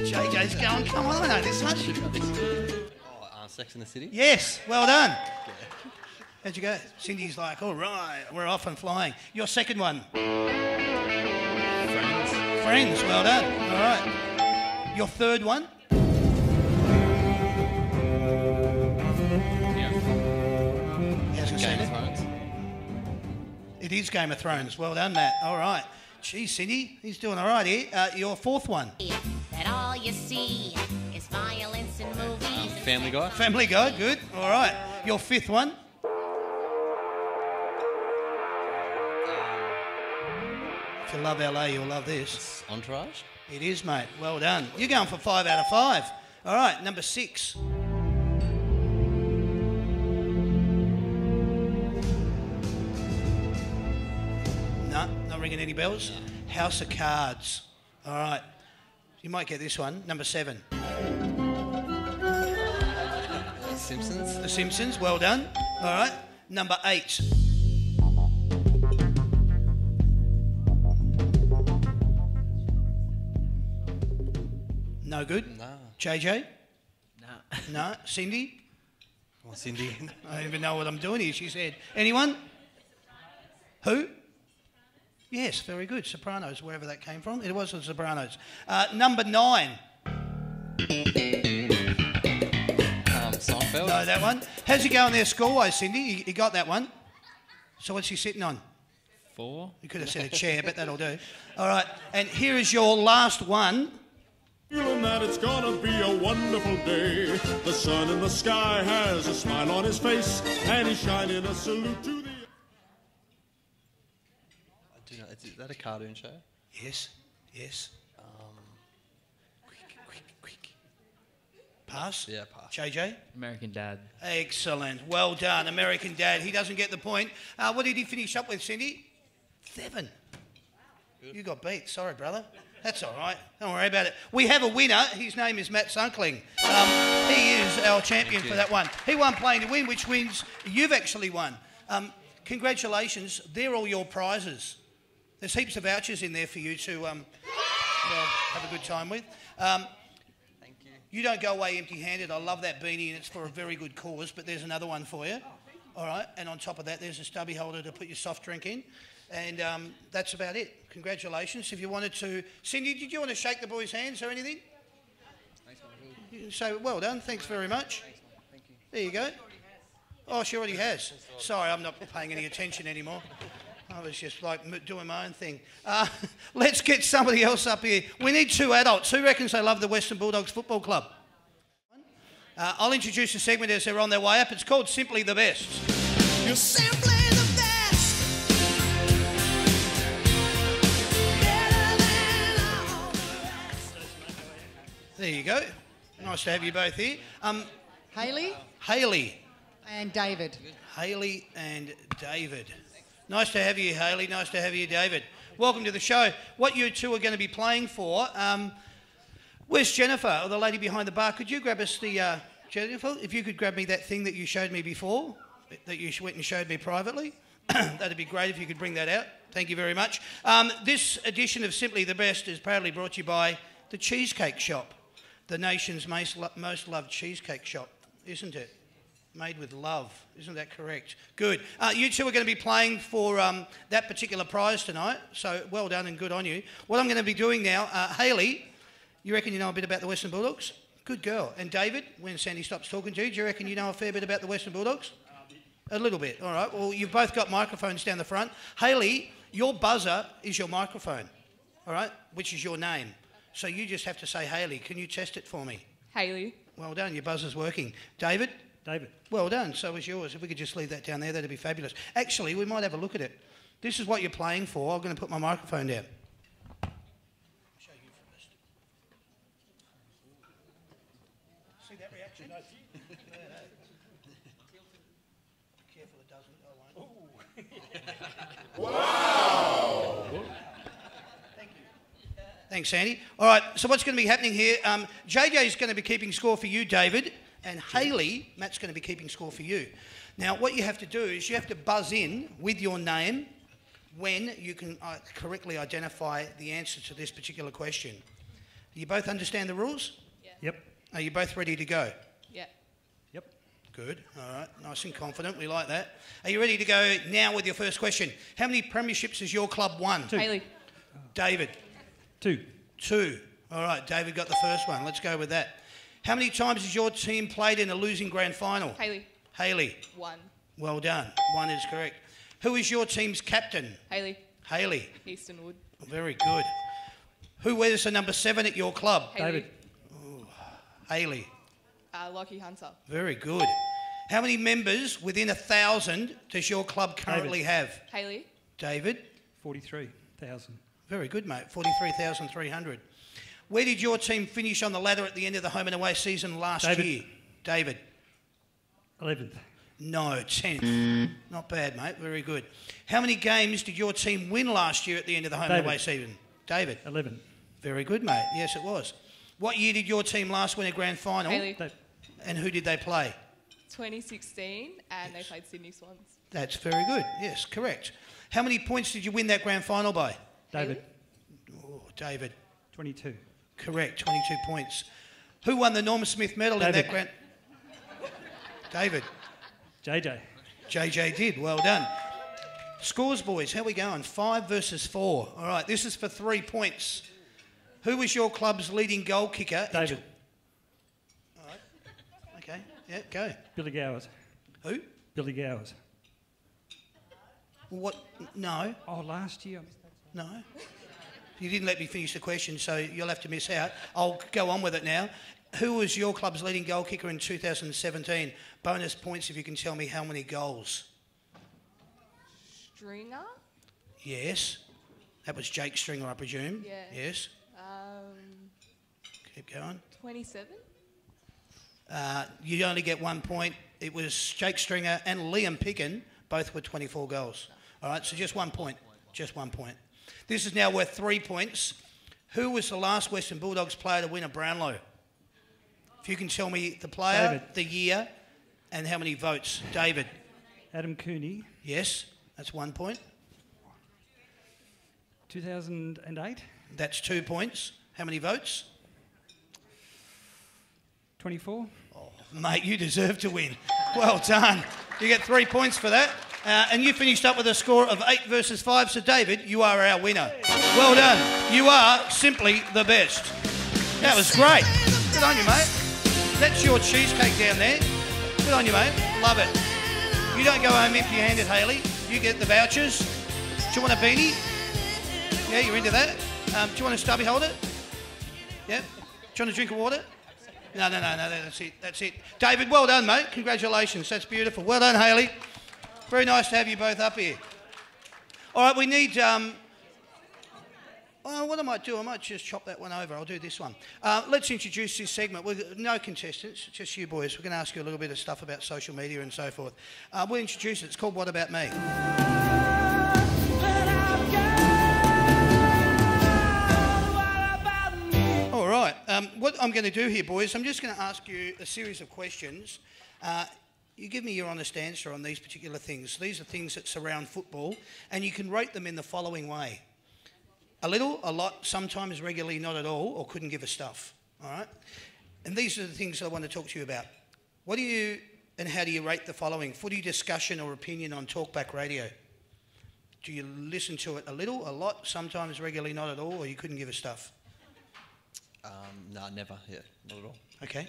JJ's going, come on, I know this one. Sex in the City? Yes, well done. How'd you go? Cindy's like, all right, we're off and flying. Your second one. Friends, well done. All right. Your third one? Game of Thrones. It is Game of Thrones. Well done, Matt. All right. Gee, Cindy, he's doing all right here. Your fourth one? That all you see is violence in movies. Family Guy. Family Guy, good. All right. Your fifth one? If you love LA, you'll love this. Entourage. It is, mate. Well done. You're going for 5 out of 5. All right, number 6. No, not ringing any bells. No. House of Cards. All right. You might get this one. Number 7. Simpsons. The Simpsons. Well done. All right. Number 8. No good? No. JJ? No. No. Cindy? Well, Cindy. I don't even know what I'm doing here, she said. Anyone? Who? Yes, very good. Sopranos, wherever that came from. It was the Sopranos. Number 9. Seinfeld. No, that one. How's he going there score-wise, Cindy? You got that one? So what's he sitting on? 4. You could have said a chair, but that'll do. All right, and here is your last one. Feeling that it's gonna be a wonderful day. The sun in the sky has a smile on his face, and he's shining a salute to the... I do know. Is that a cartoon show? Yes, yes. Quick. Pass? Yeah, pass. JJ? American Dad. Excellent. Well done, American Dad. He doesn't get the point. What did he finish up with, Cindy? 7. Good. You got beat. Sorry, brother. That's all right. Don't worry about it. We have a winner. His name is Matt Sunkling. He is our champion for that one. He won Playing to Win, which means you've actually won. Congratulations. They're all your prizes. There's heaps of vouchers in there for you to have a good time with. Thank you. You don't go away empty-handed. I love that beanie, and it's for a very good cause, but there's another one for you. All right, and on top of that, there's a stubby holder to put your soft drink in. And that's about it. Congratulations. If you wanted to... Cindy, did you want to shake the boys' hands or anything? Thanks, Michael. So, well done. Thanks very much. Thanks, thank you. There you go. Oh, she already has. Sorry, I'm not paying any attention anymore. I was just like doing my own thing. Let's get somebody else up here. We need 2 adults. Who reckons they love the Western Bulldogs Football Club? I'll introduce a segment as they're on their way up. It's called Simply the Best. You're simply the best. Better than all the rest. There you go. Nice to have you both here. Hayley Hayley. and David. Hayley and David. Nice to have you, Hayley. Nice to have you, David. Welcome to the show. What you two are going to be playing for, where's Jennifer, or the lady behind the bar? Could you grab us the, Jennifer, if you could grab me that thing that you showed me before, that you went and showed me privately. That'd be great if you could bring that out. Thank you very much. This edition of Simply the Best is proudly brought to you by the Cheesecake Shop, the nation's most loved cheesecake shop. isn't it? Made with love. Isn't that correct? Good. You two are going to be playing for that particular prize tonight, so well done and good on you. What I'm going to be doing now, Hayley, you reckon you know a bit about the Western Bulldogs? Good girl. And David, when Sandy stops talking to you, do you reckon you know a fair bit about the Western Bulldogs? A little bit. All right. Well, you've both got microphones down the front. Hayley, your buzzer is your microphone, all right, which is your name. So you just have to say Hayley. Can you test it for me? Hayley. Well done. Your buzzer's working. David? David. Well done. So is yours. If we could just leave that down there, that'd be fabulous. Actually, we might have a look at it. This is what you're playing for. I'm going to put my microphone down. I'll show you first. See that reaction? Careful it doesn't. I won't. Wow! Thank you. Thanks, Sandy. All right, so what's going to be happening here? JJ's going to be keeping score for you, David. And Hayley, Matt's going to be keeping score for you. Now, what you have to do is you have to buzz in with your name when you can correctly identify the answer to this particular question. Do you both understand the rules? Yeah. Yep. Are you both ready to go? Yeah. Yep. Good. All right. Nice and confident. We like that. Are you ready to go now with your first question? How many premierships has your club won? 2. Hayley. David? 2. 2. All right. David got the first one. Let's go with that. How many times has your team played in a losing grand final? Hayley. Hayley. 1. Well done. 1 is correct. Who is your team's captain? Hayley. Hayley. Easton Wood. Very good. Who wears the number 7 at your club? Hayley. David. Hayley. Lockie Hunter. Very good. How many members within 1,000 does your club currently have? Hayley. David. 43,000. Very good, mate. 43,300. Where did your team finish on the ladder at the end of the home and away season last year? David. 11th. No, 10th. Not bad, mate. Very good. How many games did your team win last year at the end of the home and away season? David. 11. Very good, mate. Yes, it was. What year did your team last win a grand final? Hayley. And who did they play? 2016, and they played Sydney Swans. That's very good. Yes, correct. How many points did you win that grand final by? David. Oh, David. 22. Correct, 22 points. Who won the Norm Smith medal in that grand... David. JJ. JJ did. Well done. Scores, boys. How are we going? 5 versus 4. All right, this is for 3 points. Who was your club's leading goal kicker? David. All right. Okay. Yeah, go. Billy Gowers. Who? Billy Gowers. What? No. Oh, last year. No. You didn't let me finish the question, so you'll have to miss out. I'll go on with it now. Who was your club's leading goal kicker in 2017? Bonus points if you can tell me how many goals. Stringer. Yes. That was Jake Stringer, I presume. Yeah. Yes. Keep going. 27. You only get 1 point. It was Jake Stringer and Liam Picken, both with 24 goals. All right, so just 1 point. Just 1 point. This is now worth 3 points. Who was the last Western Bulldogs player to win a Brownlow? If you can tell me the player, David. the year, and how many votes. David. Adam Cooney. Yes, that's 1 point. 2008. That's 2 points. How many votes? 24. Oh, mate, you deserve to win. Well done. You get 3 points for that. And you finished up with a score of 8 versus 5. So, David, you are our winner. Well done. You are simply the best. That was great. Good on you, mate. That's your cheesecake down there. Good on you, mate. Love it. You don't go home empty-handed, Hayley. You get the vouchers. Do you want a beanie? Yeah, you're into that? Do you want a stubby holder? Yeah? Do you want a drink of water? No, that's it. That's it. David, well done, mate. Congratulations. That's beautiful. Well done, Hayley. Very nice to have you both up here. All right, we need... what I might do, I might just chop that one over. I'll do this one. Let's introduce this segment. No contestants, just you boys. We're going to ask you a little bit of stuff about social media and so forth. We'll introduce it. It's called What About Me? All right. What I'm going to do here, boys, I'm just going to ask you a series of questions. You give me your honest answer on these particular things. These are things that surround football, and you can rate them in the following way. A little, a lot, sometimes regularly, not at all, or couldn't give a stuff. All right? And these are the things I want to talk to you about. What do you and how do you rate the following? Footy discussion or opinion on Talkback Radio. Do you listen to it a little, a lot, sometimes regularly, not at all, or you couldn't give a stuff? No, never. Yeah, not at all. Okay.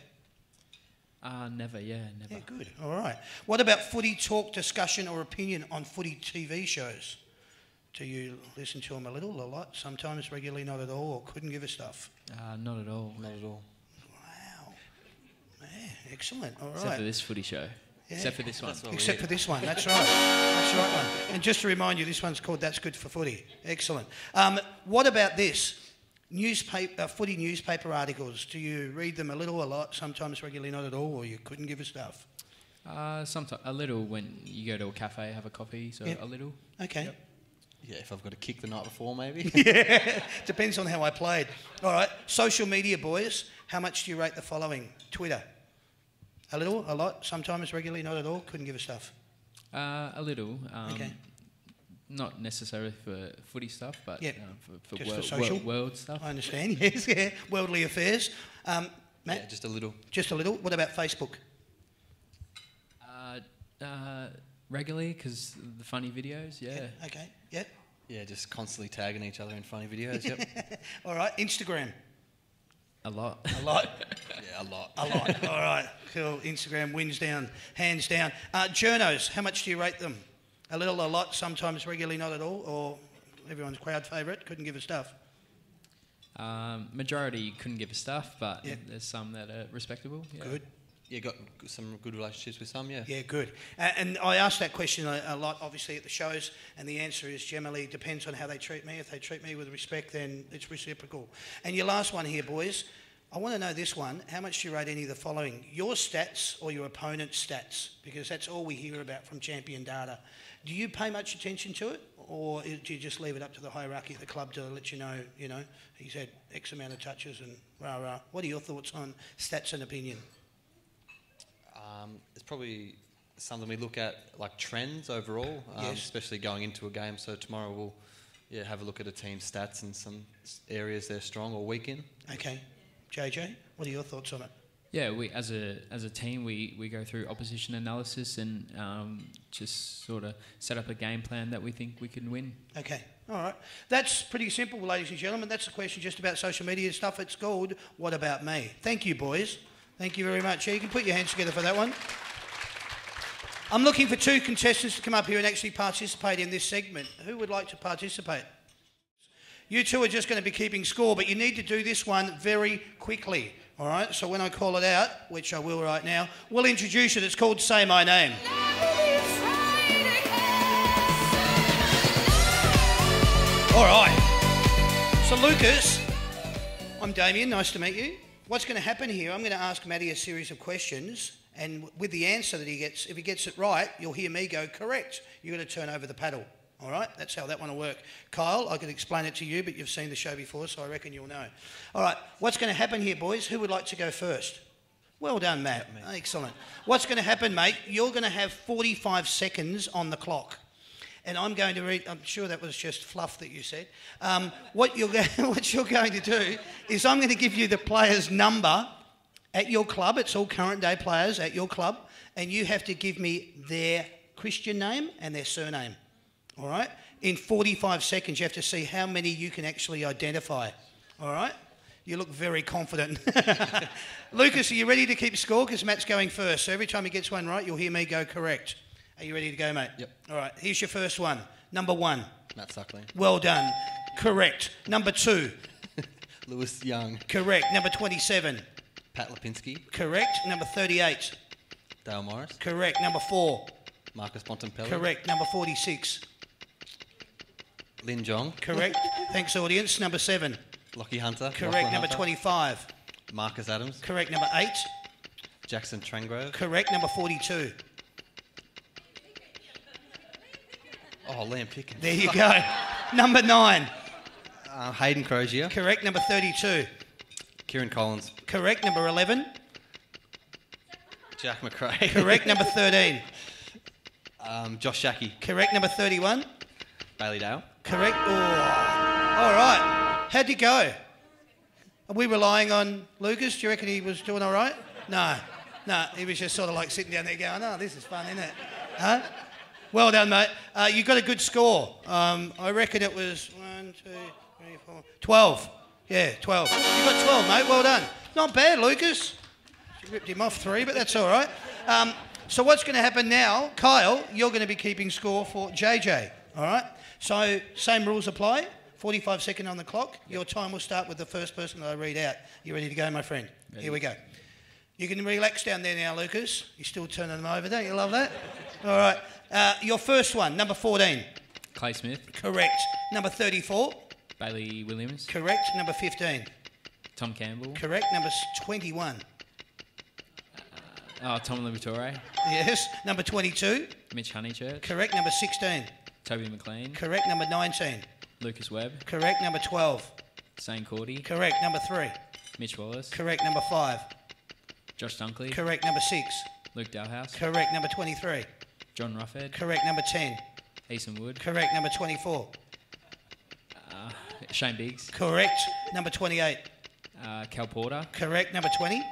Never. Yeah, good. All right. What about footy talk, discussion or opinion on footy TV shows? Do you listen to them a little, a lot, sometimes regularly, not at all, or couldn't give a stuff? Not at all. Not at all. Wow. Man, excellent. All right. Except for this footy show. Yeah. Except for this one. Except for this one. That's right. That's right one. And just to remind you, this one's called That's Good for Footy. Excellent. What about this? Footy newspaper articles. Do you read them a little, a lot, sometimes regularly, not at all, or you couldn't give a stuff? Sometimes a little when you go to a cafe, have a coffee, so a little. Okay. Yep. Yeah, if I've got a kick the night before, maybe. Yeah, depends on how I played. All right, social media, boys. How much do you rate the following? Twitter. A little, a lot, sometimes regularly, not at all, couldn't give a stuff. A little. Okay. Not necessarily for footy stuff, but for world stuff. I understand, yes, yeah. Worldly affairs. Matt? Yeah, just a little. Just a little. What about Facebook? Regularly, because the funny videos, yeah. Okay, yep. Yeah, just constantly tagging each other in funny videos, yep. All right, Instagram. A lot. A lot? Yeah, a lot. A lot. All right, cool. Instagram wins down, hands down. Journos, how much do you rate them? A little, a lot, sometimes regularly, not at all, or everyone's crowd favourite, couldn't give a stuff? Majority couldn't give a stuff, but there's some that are respectable. Yeah. Good. Yeah, got some good relationships with some, yeah. Yeah, good. And I ask that question a lot, obviously, at the shows, and the answer is generally depends on how they treat me. If they treat me with respect, then it's reciprocal. And your last one here, boys, I want to know this one. How much do you rate any of the following? Your stats or your opponent's stats? Because that's all we hear about from champion data. Do you pay much attention to it, or do you just leave it up to the hierarchy at the club to let you know, he's had X amount of touches and rah-rah? What are your thoughts on stats and opinion? It's probably something we look at, like trends overall, especially going into a game. So tomorrow we'll have a look at a team's stats and some areas they're strong or weak in. Okay. JJ, what are your thoughts on it? Yeah, we as a team we go through opposition analysis and just sort of set up a game plan that we think we can win. Okay, all right. That's pretty simple, ladies and gentlemen. That's the question just about social media stuff. It's called What About Me? Thank you, boys. Thank you very much. Yeah, you can put your hands together for that one. I'm looking for two contestants to come up here and actually participate in this segment. Who would like to participate? You two are just going to be keeping score, but you need to do this one very quickly. All right, so when I call it out, which I will right now, we'll introduce it. It's called Say My Name. All right. So, Lucas, I'm Damien. Nice to meet you. What's going to happen here, I'm going to ask Matty a series of questions, and with the answer that he gets, if he gets it right, you'll hear me go, correct. You're going to turn over the paddle. All right, that's how that one will work. Kyle, I could explain it to you, but you've seen the show before, so I reckon you'll know. All right, what's going to happen here, boys? Who would like to go first? Well done, Matt. Excellent. What's going to happen, mate? You're going to have 45 seconds on the clock. And I'm going to read, I'm sure that was just fluff that you said. What you're going to do is I'm going to give you the player's number at your club. It's all current day players at your club. And you have to give me their Christian name and their surname. All right? In 45 seconds, you have to see how many you can actually identify. All right? You look very confident. Lucas, are you ready to keep score? Because Matt's going first. So every time he gets one right, you'll hear me go correct. Are you ready to go, mate? Yep. All right, here's your first one. Number 1. Matt Suckling. Well done. Correct. Number 2. Lewis Young. Correct. Number 27. Pat Lipinski. Correct. Number 38. Dale Morris. Correct. Number 4. Marcus Bontempelli. Correct. Number 46. Lin Jong. Correct. Thanks, audience. Number 7. Lockie Hunter. Correct. Lachlan Number Hunter. 25. Marcus Adams. Correct. Number 8. Jackson Trangrove. Correct. Number 42. Oh, Liam Pickens. There you go. Number 9. Hayden Crozier. Correct. Number 32. Kieran Collins. Correct. Number 11. Jack McRae. Correct. Number 13. Josh Shackey. Correct. Number 31. Bailey Dale. Correct. Oh. All right. How'd you go? Are we relying on Lucas? Do you reckon he was doing all right? No. No, he was just sort of like sitting down there going, oh, this is fun, isn't it? Huh? Well done, mate. You got a good score. I reckon it was 1, 2, 3, 4, 12. Yeah, 12. You got 12, mate. Well done. Not bad, Lucas. You ripped him off 3, but that's all right. So what's going to happen now, Kyle, you're going to be keeping score for JJ, all right? So same rules apply. 45 seconds on the clock. Your time will start with the first person that I read out. You ready to go, my friend? Ready. Here we go. You can relax down there now, Lucas. You're still turning them over, don't you? Love that? All right. Your first one, number 14. Clay Smith. Correct. Number 34. Bailey Williams. Correct. Number 15. Tom Campbell. Correct. Number 21. Tom Liberatore. Yes. Number 22. Mitch Honeychurch. Correct. Number 16. Toby McLean. Correct. Number 19. Lucas Webb. Correct. Number 12. Zane Cordy. Correct. Number 3. Mitch Wallace. Correct. Number 5. Josh Dunkley. Correct. Number 6. Luke Dalhouse. Correct. Number 23. John Ruffhead. Correct. Number 10. Eason Wood. Correct. Number 24. Shane Biggs. Correct. Number 28. Cal Porter. Correct. Number 20.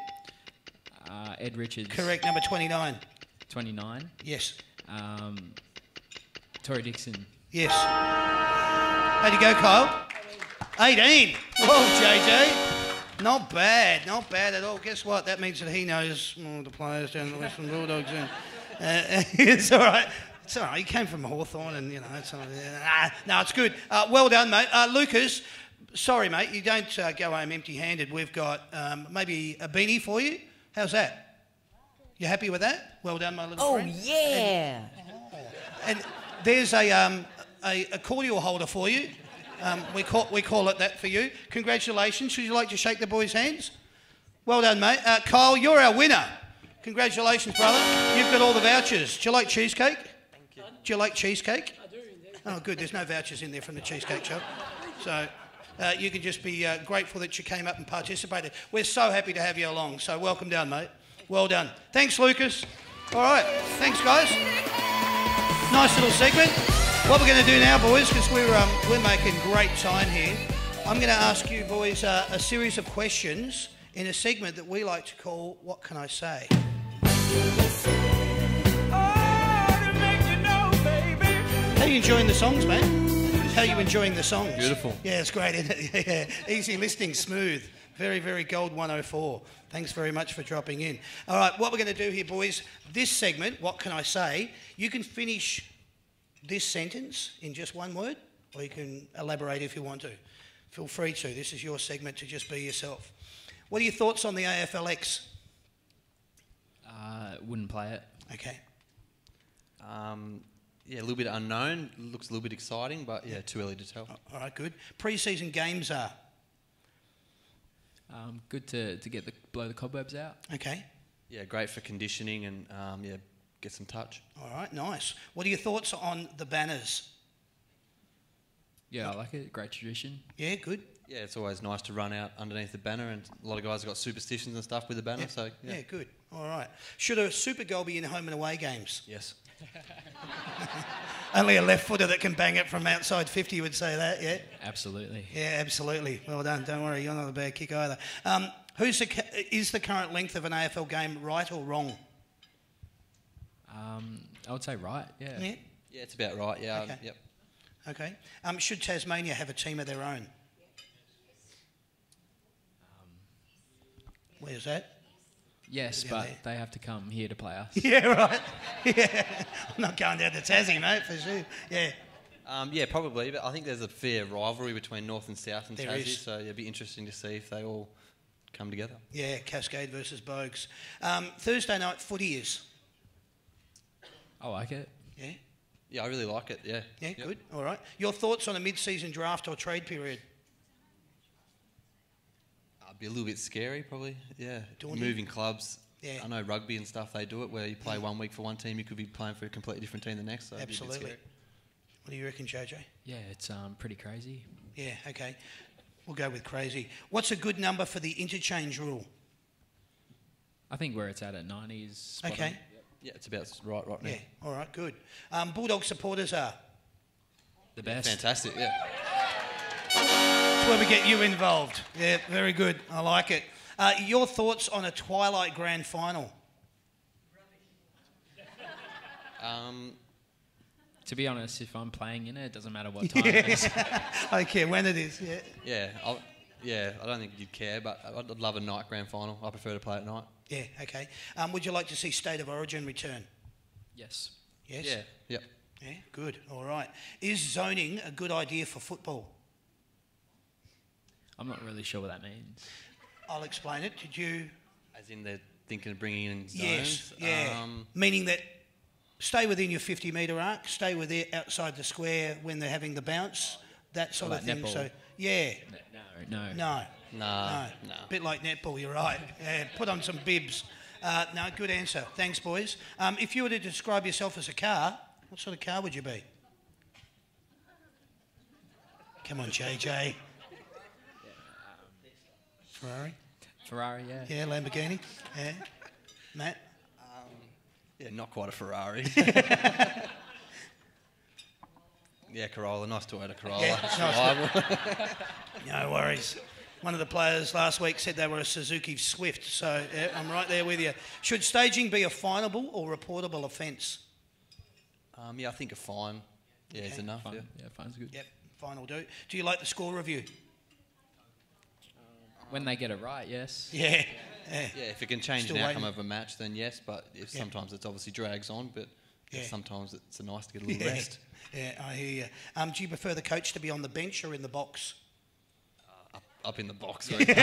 Ed Richards. Correct. Number 29. 29. Yes. Tory Dixon. Yes. How'd you go, Kyle? 18. Whoa, JJ. Not bad. Not bad at all. Guess what? That means that he knows all the players down the Western Bulldogs. And, it's all right. It's all right. He came from Hawthorn and, you know, it's all right. No, it's good. Well done, mate. Lucas, sorry, mate. You don't go home empty-handed. We've got maybe a beanie for you. How's that? You happy with that? Well done, my little friend. Oh, yeah. And there's a cordial holder for you. We call it that for you. Congratulations. Would you like to shake the boys' hands? Well done, mate. Kyle, you're our winner. Congratulations, brother. You've got all the vouchers. Do you like cheesecake? Thank you. Do you like cheesecake? I do, indeed. Oh, good. There's no vouchers in there from the cheesecake shop. So you can just be grateful that you came up and participated. We're so happy to have you along. So welcome down, mate. Well done. Thanks, Lucas. All right. Thanks, guys. Nice little segment. What we're going to do now, boys, because we're making great time here, I'm going to ask you boys a series of questions in a segment that we like to call What Can I Say? How are you enjoying the songs, mate? How are you enjoying the songs? Beautiful. Yeah, it's great, isn't it? Yeah. Easy listening, smooth. Very, very gold 104. Thanks very much for dropping in. All right, what we're going to do here, boys, this segment, What Can I Say? You can finish this sentence in just one word, or you can elaborate if you want to. Feel free to. This is your segment to just be yourself. What are your thoughts on the AFLX? Wouldn't play it. Okay. Yeah, a little bit unknown. Looks a little bit exciting, but yeah, too early to tell. All right, good. Pre-season games are? Good to get blow the cobwebs out. Okay. Yeah, great for conditioning and yeah, get some touch. All right, nice. What are your thoughts on the banners? Yeah, I like it. Great tradition. Yeah, good. Yeah, it's always nice to run out underneath the banner, and a lot of guys have got superstitions and stuff with the banner. Yeah. So Yeah, good. All right. Should a super goal be in home and away games? Yes. Only a left footer that can bang it from outside 50 would say that, yeah? Absolutely. Yeah, absolutely. Well done. Don't worry, you're not a bad kick either. Is the current length of an AFL game right or wrong? I would say right, yeah. Yeah? Yeah, it's about right. Yeah. Okay. Yep. Okay. Should Tasmania have a team of their own? Where's that? Yes, Down but there. they have to come here to play us. Yeah, right. Yeah. I'm not going down to Tassie, mate, for sure. Yeah. Yeah, probably. But I think there's a fair rivalry between North and South and There Tassie, is. so yeah, it'd be interesting to see if they all come together. Yeah, Cascade versus Bogues. Thursday night footy is? I like it. Yeah? Yeah, I really like it. Yeah. Yeah, Yep. good. All right. Your thoughts on a mid-season draft or trade period? It'd be a little bit scary, probably. Yeah. Daunting? Moving clubs. Yeah. I know rugby and stuff, they do it where you play 1 week for one team, you could be playing for a completely different team the next. So it'd be a bit Absolutely. scary. What do you reckon, JJ? Yeah, it's pretty crazy. Yeah, okay. We'll go with crazy. What's a good number for the interchange rule? I think where it's at 90 is spot Okay. on. Yeah, it's about right now. Yeah, all right, good. Bulldog supporters are? The best. Fantastic, yeah. That's where we get you involved. Yeah, very good. I like it. Your thoughts on a Twilight Grand Final? To be honest, if I'm playing in it, it doesn't matter what time it is. I don't care when it is. Yeah. I don't think you'd care, but I'd love a night grand final. I prefer to play at night. Yeah. Okay. Would you like to see State of Origin return? Yes. Yes. Yeah. Yep. Yeah. Good. All right. Is zoning a good idea for football? I'm not really sure what that means. I'll explain it. Did you? As in they're thinking of bringing in zones? Yes. Yeah. Meaning that stay within your 50-metre arc, stay with it outside the square when they're having the bounce, that sort of thing. Netball. So, yeah. No. No. Bit like netball, you're right. Yeah, put on some bibs. No, good answer. Thanks, boys. If you were to describe yourself as a car, what sort of car would you be? Come on, JJ. Ferrari, yeah. Yeah, Lamborghini. Yeah. Matt? Yeah, not quite a Ferrari. Yeah, Corolla. Nice Toyota Corolla. Yeah, no worries. One of the players last week said they were a Suzuki Swift, so yeah, I'm right there with you. Should staging be a finable or reportable offence? I think a fine is enough. Fine. Yeah, fine's good. Yep, fine will do. Do you like the score review? When they get it right, yes. Yeah. Yeah, if it can change Still the outcome waiting. of a match, then yes, but if sometimes it's obviously drags on, but sometimes it's nice to get a little rest. Yeah, I hear you. Do you prefer the coach to be on the bench or in the box? Up in the box. The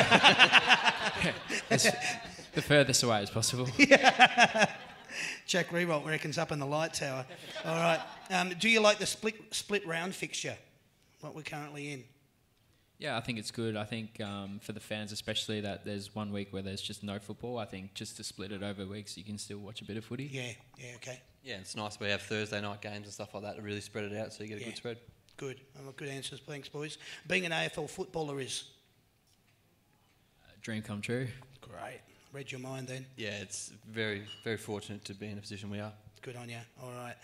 furthest away as possible. Jack Rewalt reckons up in the light tower. All right. Do you like the split round fixture, what we're currently in? Yeah, I think it's good. I think for the fans especially that there's 1 week where there's just no football. I think just to split it over weeks, you can still watch a bit of footy. Yeah, okay. Yeah, it's nice we have Thursday night games and stuff like that to really spread it out so you get a good spread. Good. Good answers. Thanks, boys. Being an AFL footballer is? Dream come true. Great. Read your mind then. Yeah, it's very, very fortunate to be in a position we are. Good on you. All right.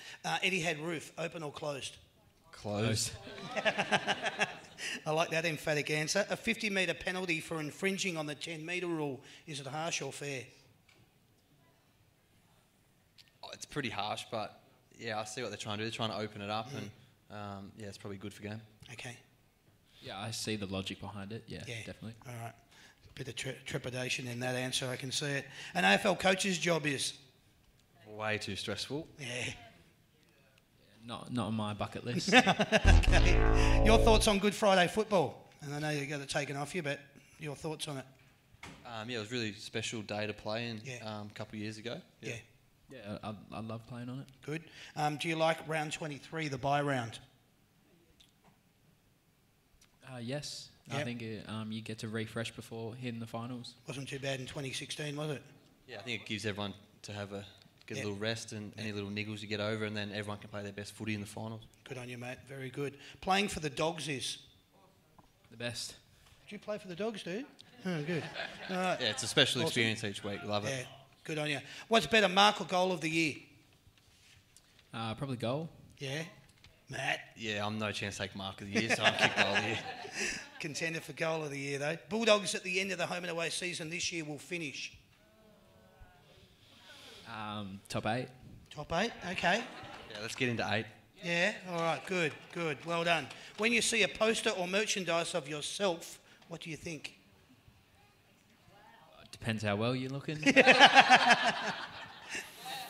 Etihad roof, open or closed? Closed. I like that emphatic answer. A 50-metre penalty for infringing on the 10-metre rule. Is it harsh or fair? It's pretty harsh, but yeah, I see what they're trying to do. They're trying to open it up, and it's probably good for game. Okay. Yeah, I see the logic behind it. Yeah, definitely. All right. Bit of trepidation in that answer, I can see it. An AFL coach's job is? Way too stressful. Yeah. Not on my bucket list. Okay. Your thoughts on Good Friday football? And I know you got it taken off you, but your thoughts on it? It was a really special day to play in a couple of years ago. Yeah. Yeah, I love playing on it. Good. Do you like round 23, the bye round? Yes. Yep. I think you get to refresh before hitting the finals. Wasn't too bad in 2016, was it? Yeah, I think it gives everyone to have a little rest and any little niggles you get over, and then everyone can play their best footy in the finals. Good on you, mate. Very good. Playing for the Dogs is? The best. Do you play for the Dogs, dude? Oh, good. All right. Yeah, it's a special experience each week. Love it. Yeah, good on you. What's better, mark or goal of the year? Probably goal. Yeah. Matt? Yeah, I'm no chance to take mark of the year, so I'm kick goal of the year. Contender for goal of the year, though. Bulldogs at the end of the home and away season this year will finish? Top 8. Top 8, okay. Yeah, let's get into 8. Yeah, all right, good. Well done. When you see a poster or merchandise of yourself, what do you think? Depends how well you're looking.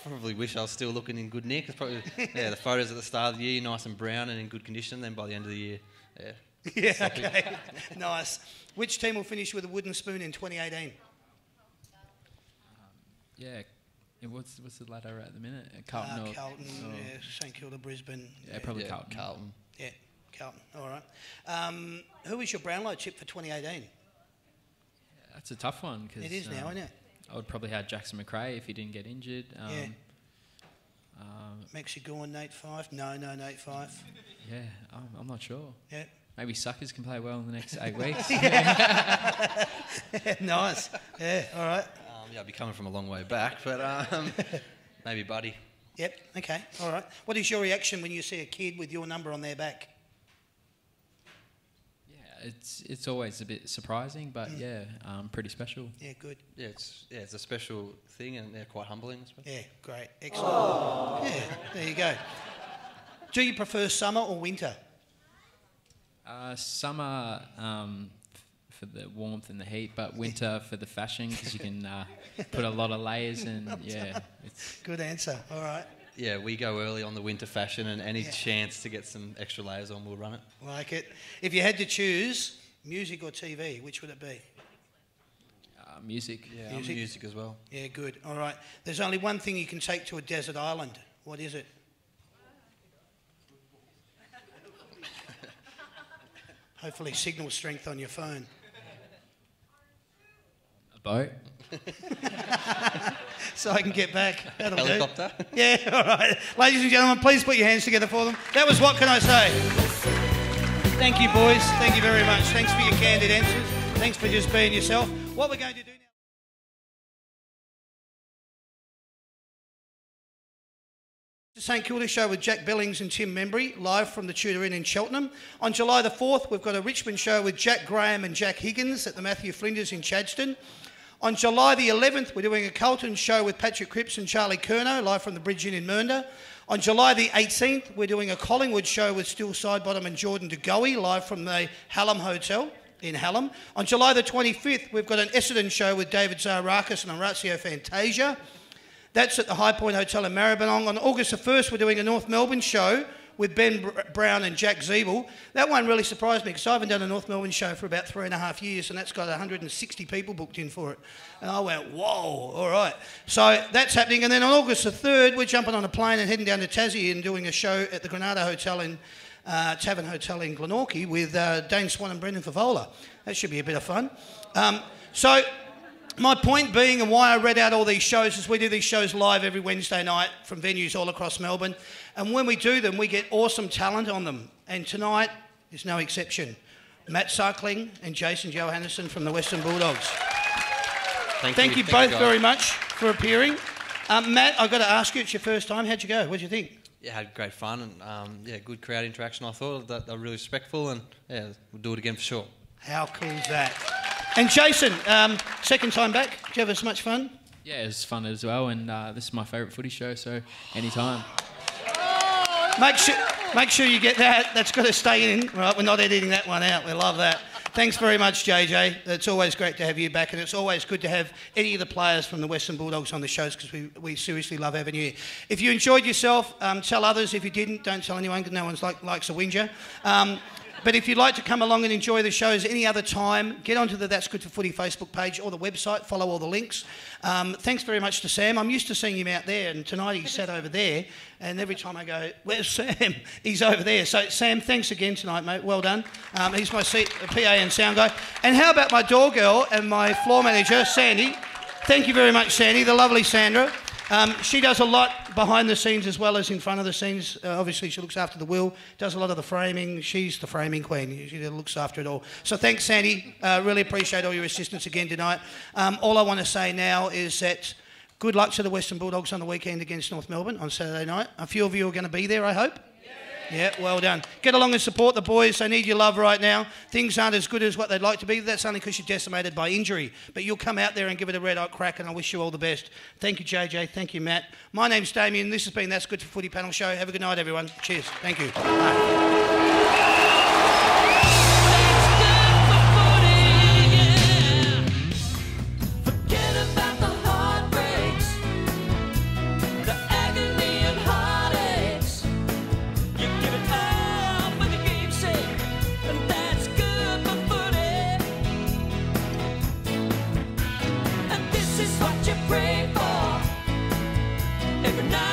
Probably wish I was still looking in good nick. It's probably the photos at the start of the year, nice and brown and in good condition. Then by the end of the year, Yeah, okay. Nice. Which team will finish with a wooden spoon in 2018? What's the ladder at the minute? Carlton. Carlton, St Kilda, Brisbane. Yeah, probably Carlton. Yeah, Carlton. All right. Who is your Brownlow chip for 2018? That's a tough one. Cause, it is now, isn't it? I would probably have Jackson McRae if he didn't get injured. Maxi Gorn, Nate Fyfe. No, Nate Fyfe. Yeah, I'm not sure. Yeah. Maybe Suckers can play well in the next 8 weeks. Nice. Yeah, all right. I'll be coming from a long way back, but maybe Buddy. Yep, okay, all right. What is your reaction when you see a kid with your number on their back? Yeah, it's always a bit surprising, but pretty special. Yeah, good. Yeah, it's a special thing and quite humbling, I suppose. Yeah, great. Excellent. Yeah, there you go. Do you prefer summer or winter? Summer for the warmth and the heat, but winter for the fashion because you can put a lot of layers and it's good answer. All right. Yeah, we go early on the winter fashion, and any chance to get some extra layers on, we'll run it. Like it. If you had to choose music or TV, which would it be? Music. Yeah, music as well. Yeah, good. All right. There's only one thing you can take to a desert island. What is it? Hopefully signal strength on your phone. A boat. So I can get back. That'll Helicopter? do. Yeah, all right. Ladies and gentlemen, please put your hands together for them. That was What Can I Say? Thank you, boys. Thank you very much. Thanks for your candid answers. Thanks for just being yourself. What we're going to do now... The St Kilda show with Jack Billings and Tim Membry, live from the Tudor Inn in Cheltenham. On July the 4th, we've got a Richmond show with Jack Graham and Jack Higgins at the Matthew Flinders in Chadstone. On July the 11th, we're doing a Carlton show with Patrick Cripps and Charlie Curnow, live from the Bridge Inn in Mernda. On July the 18th, we're doing a Collingwood show with Still Sidebottom and Jordan De Goey, live from the Hallam Hotel in Hallam. On July the 25th, we've got an Essendon show with David Zaharakis and Horatio Fantasia. That's at the High Point Hotel in Maribyrnong. On August the 1st, we're doing a North Melbourne show with Ben Brown and Jack Zeeble. That one really surprised me because I haven't done a North Melbourne show for about 3.5 years, and that's got 160 people booked in for it. And I went, whoa, all right. So that's happening. And then on August the 3rd, we're jumping on a plane and heading down to Tassie and doing a show at the Granada Hotel in Tavern Hotel in Glenorchy with Dane Swan and Brendan Favola. That should be a bit of fun. My point being, and why I read out all these shows, is we do these shows live every Wednesday night from venues all across Melbourne. And when we do them, we get awesome talent on them. And tonight is no exception. Matt Suckling and Jason Johannesson from the Western Bulldogs. Thank you both very much for appearing. Matt, I've got to ask you, it's your first time. How'd you go? What did you think? Yeah, had great fun and good crowd interaction. I thought that they were really respectful, and we'll do it again for sure. How cool is that? And Jason, second time back. Did you have as much fun? Yeah, it was fun as well, and this is my favourite footy show, so anytime. Make sure you get that. That's got to stay in. Right, we're not editing that one out. We love that. Thanks very much, JJ. It's always great to have you back, and it's always good to have any of the players from the Western Bulldogs on the shows because we seriously love having you. If you enjoyed yourself, tell others. If you didn't, don't tell anyone because no one likes a whinger. But if you'd like to come along and enjoy the shows any other time, get onto the That's Good for Footy Facebook page or the website, follow all the links. Thanks very much to Sam. I'm used to seeing him out there, and tonight he sat over there, and every time I go, where's Sam? He's over there. So, Sam, thanks again tonight, mate. Well done. He's my PA and sound guy. And how about my door girl and my floor manager, Sandy? Thank you very much, Sandy, the lovely Sandra. She does a lot behind the scenes as well as in front of the scenes. Obviously, she looks after the will, does a lot of the framing. She's the framing queen. She looks after it all. So thanks, Sandy. Really appreciate all your assistance again tonight. All I want to say now is that good luck to the Western Bulldogs on the weekend against North Melbourne on Saturday night. A few of you are going to be there, I hope. Yeah, well done. Get along and support the boys. They need your love right now. Things aren't as good as what they'd like to be. That's only because you're decimated by injury. But you'll come out there and give it a red-hot crack, and I wish you all the best. Thank you, JJ. Thank you, Matt. My name's Damien. This has been That's Good for Footy Panel Show. Have a good night, everyone. Cheers. Thank you. Bye. Every night.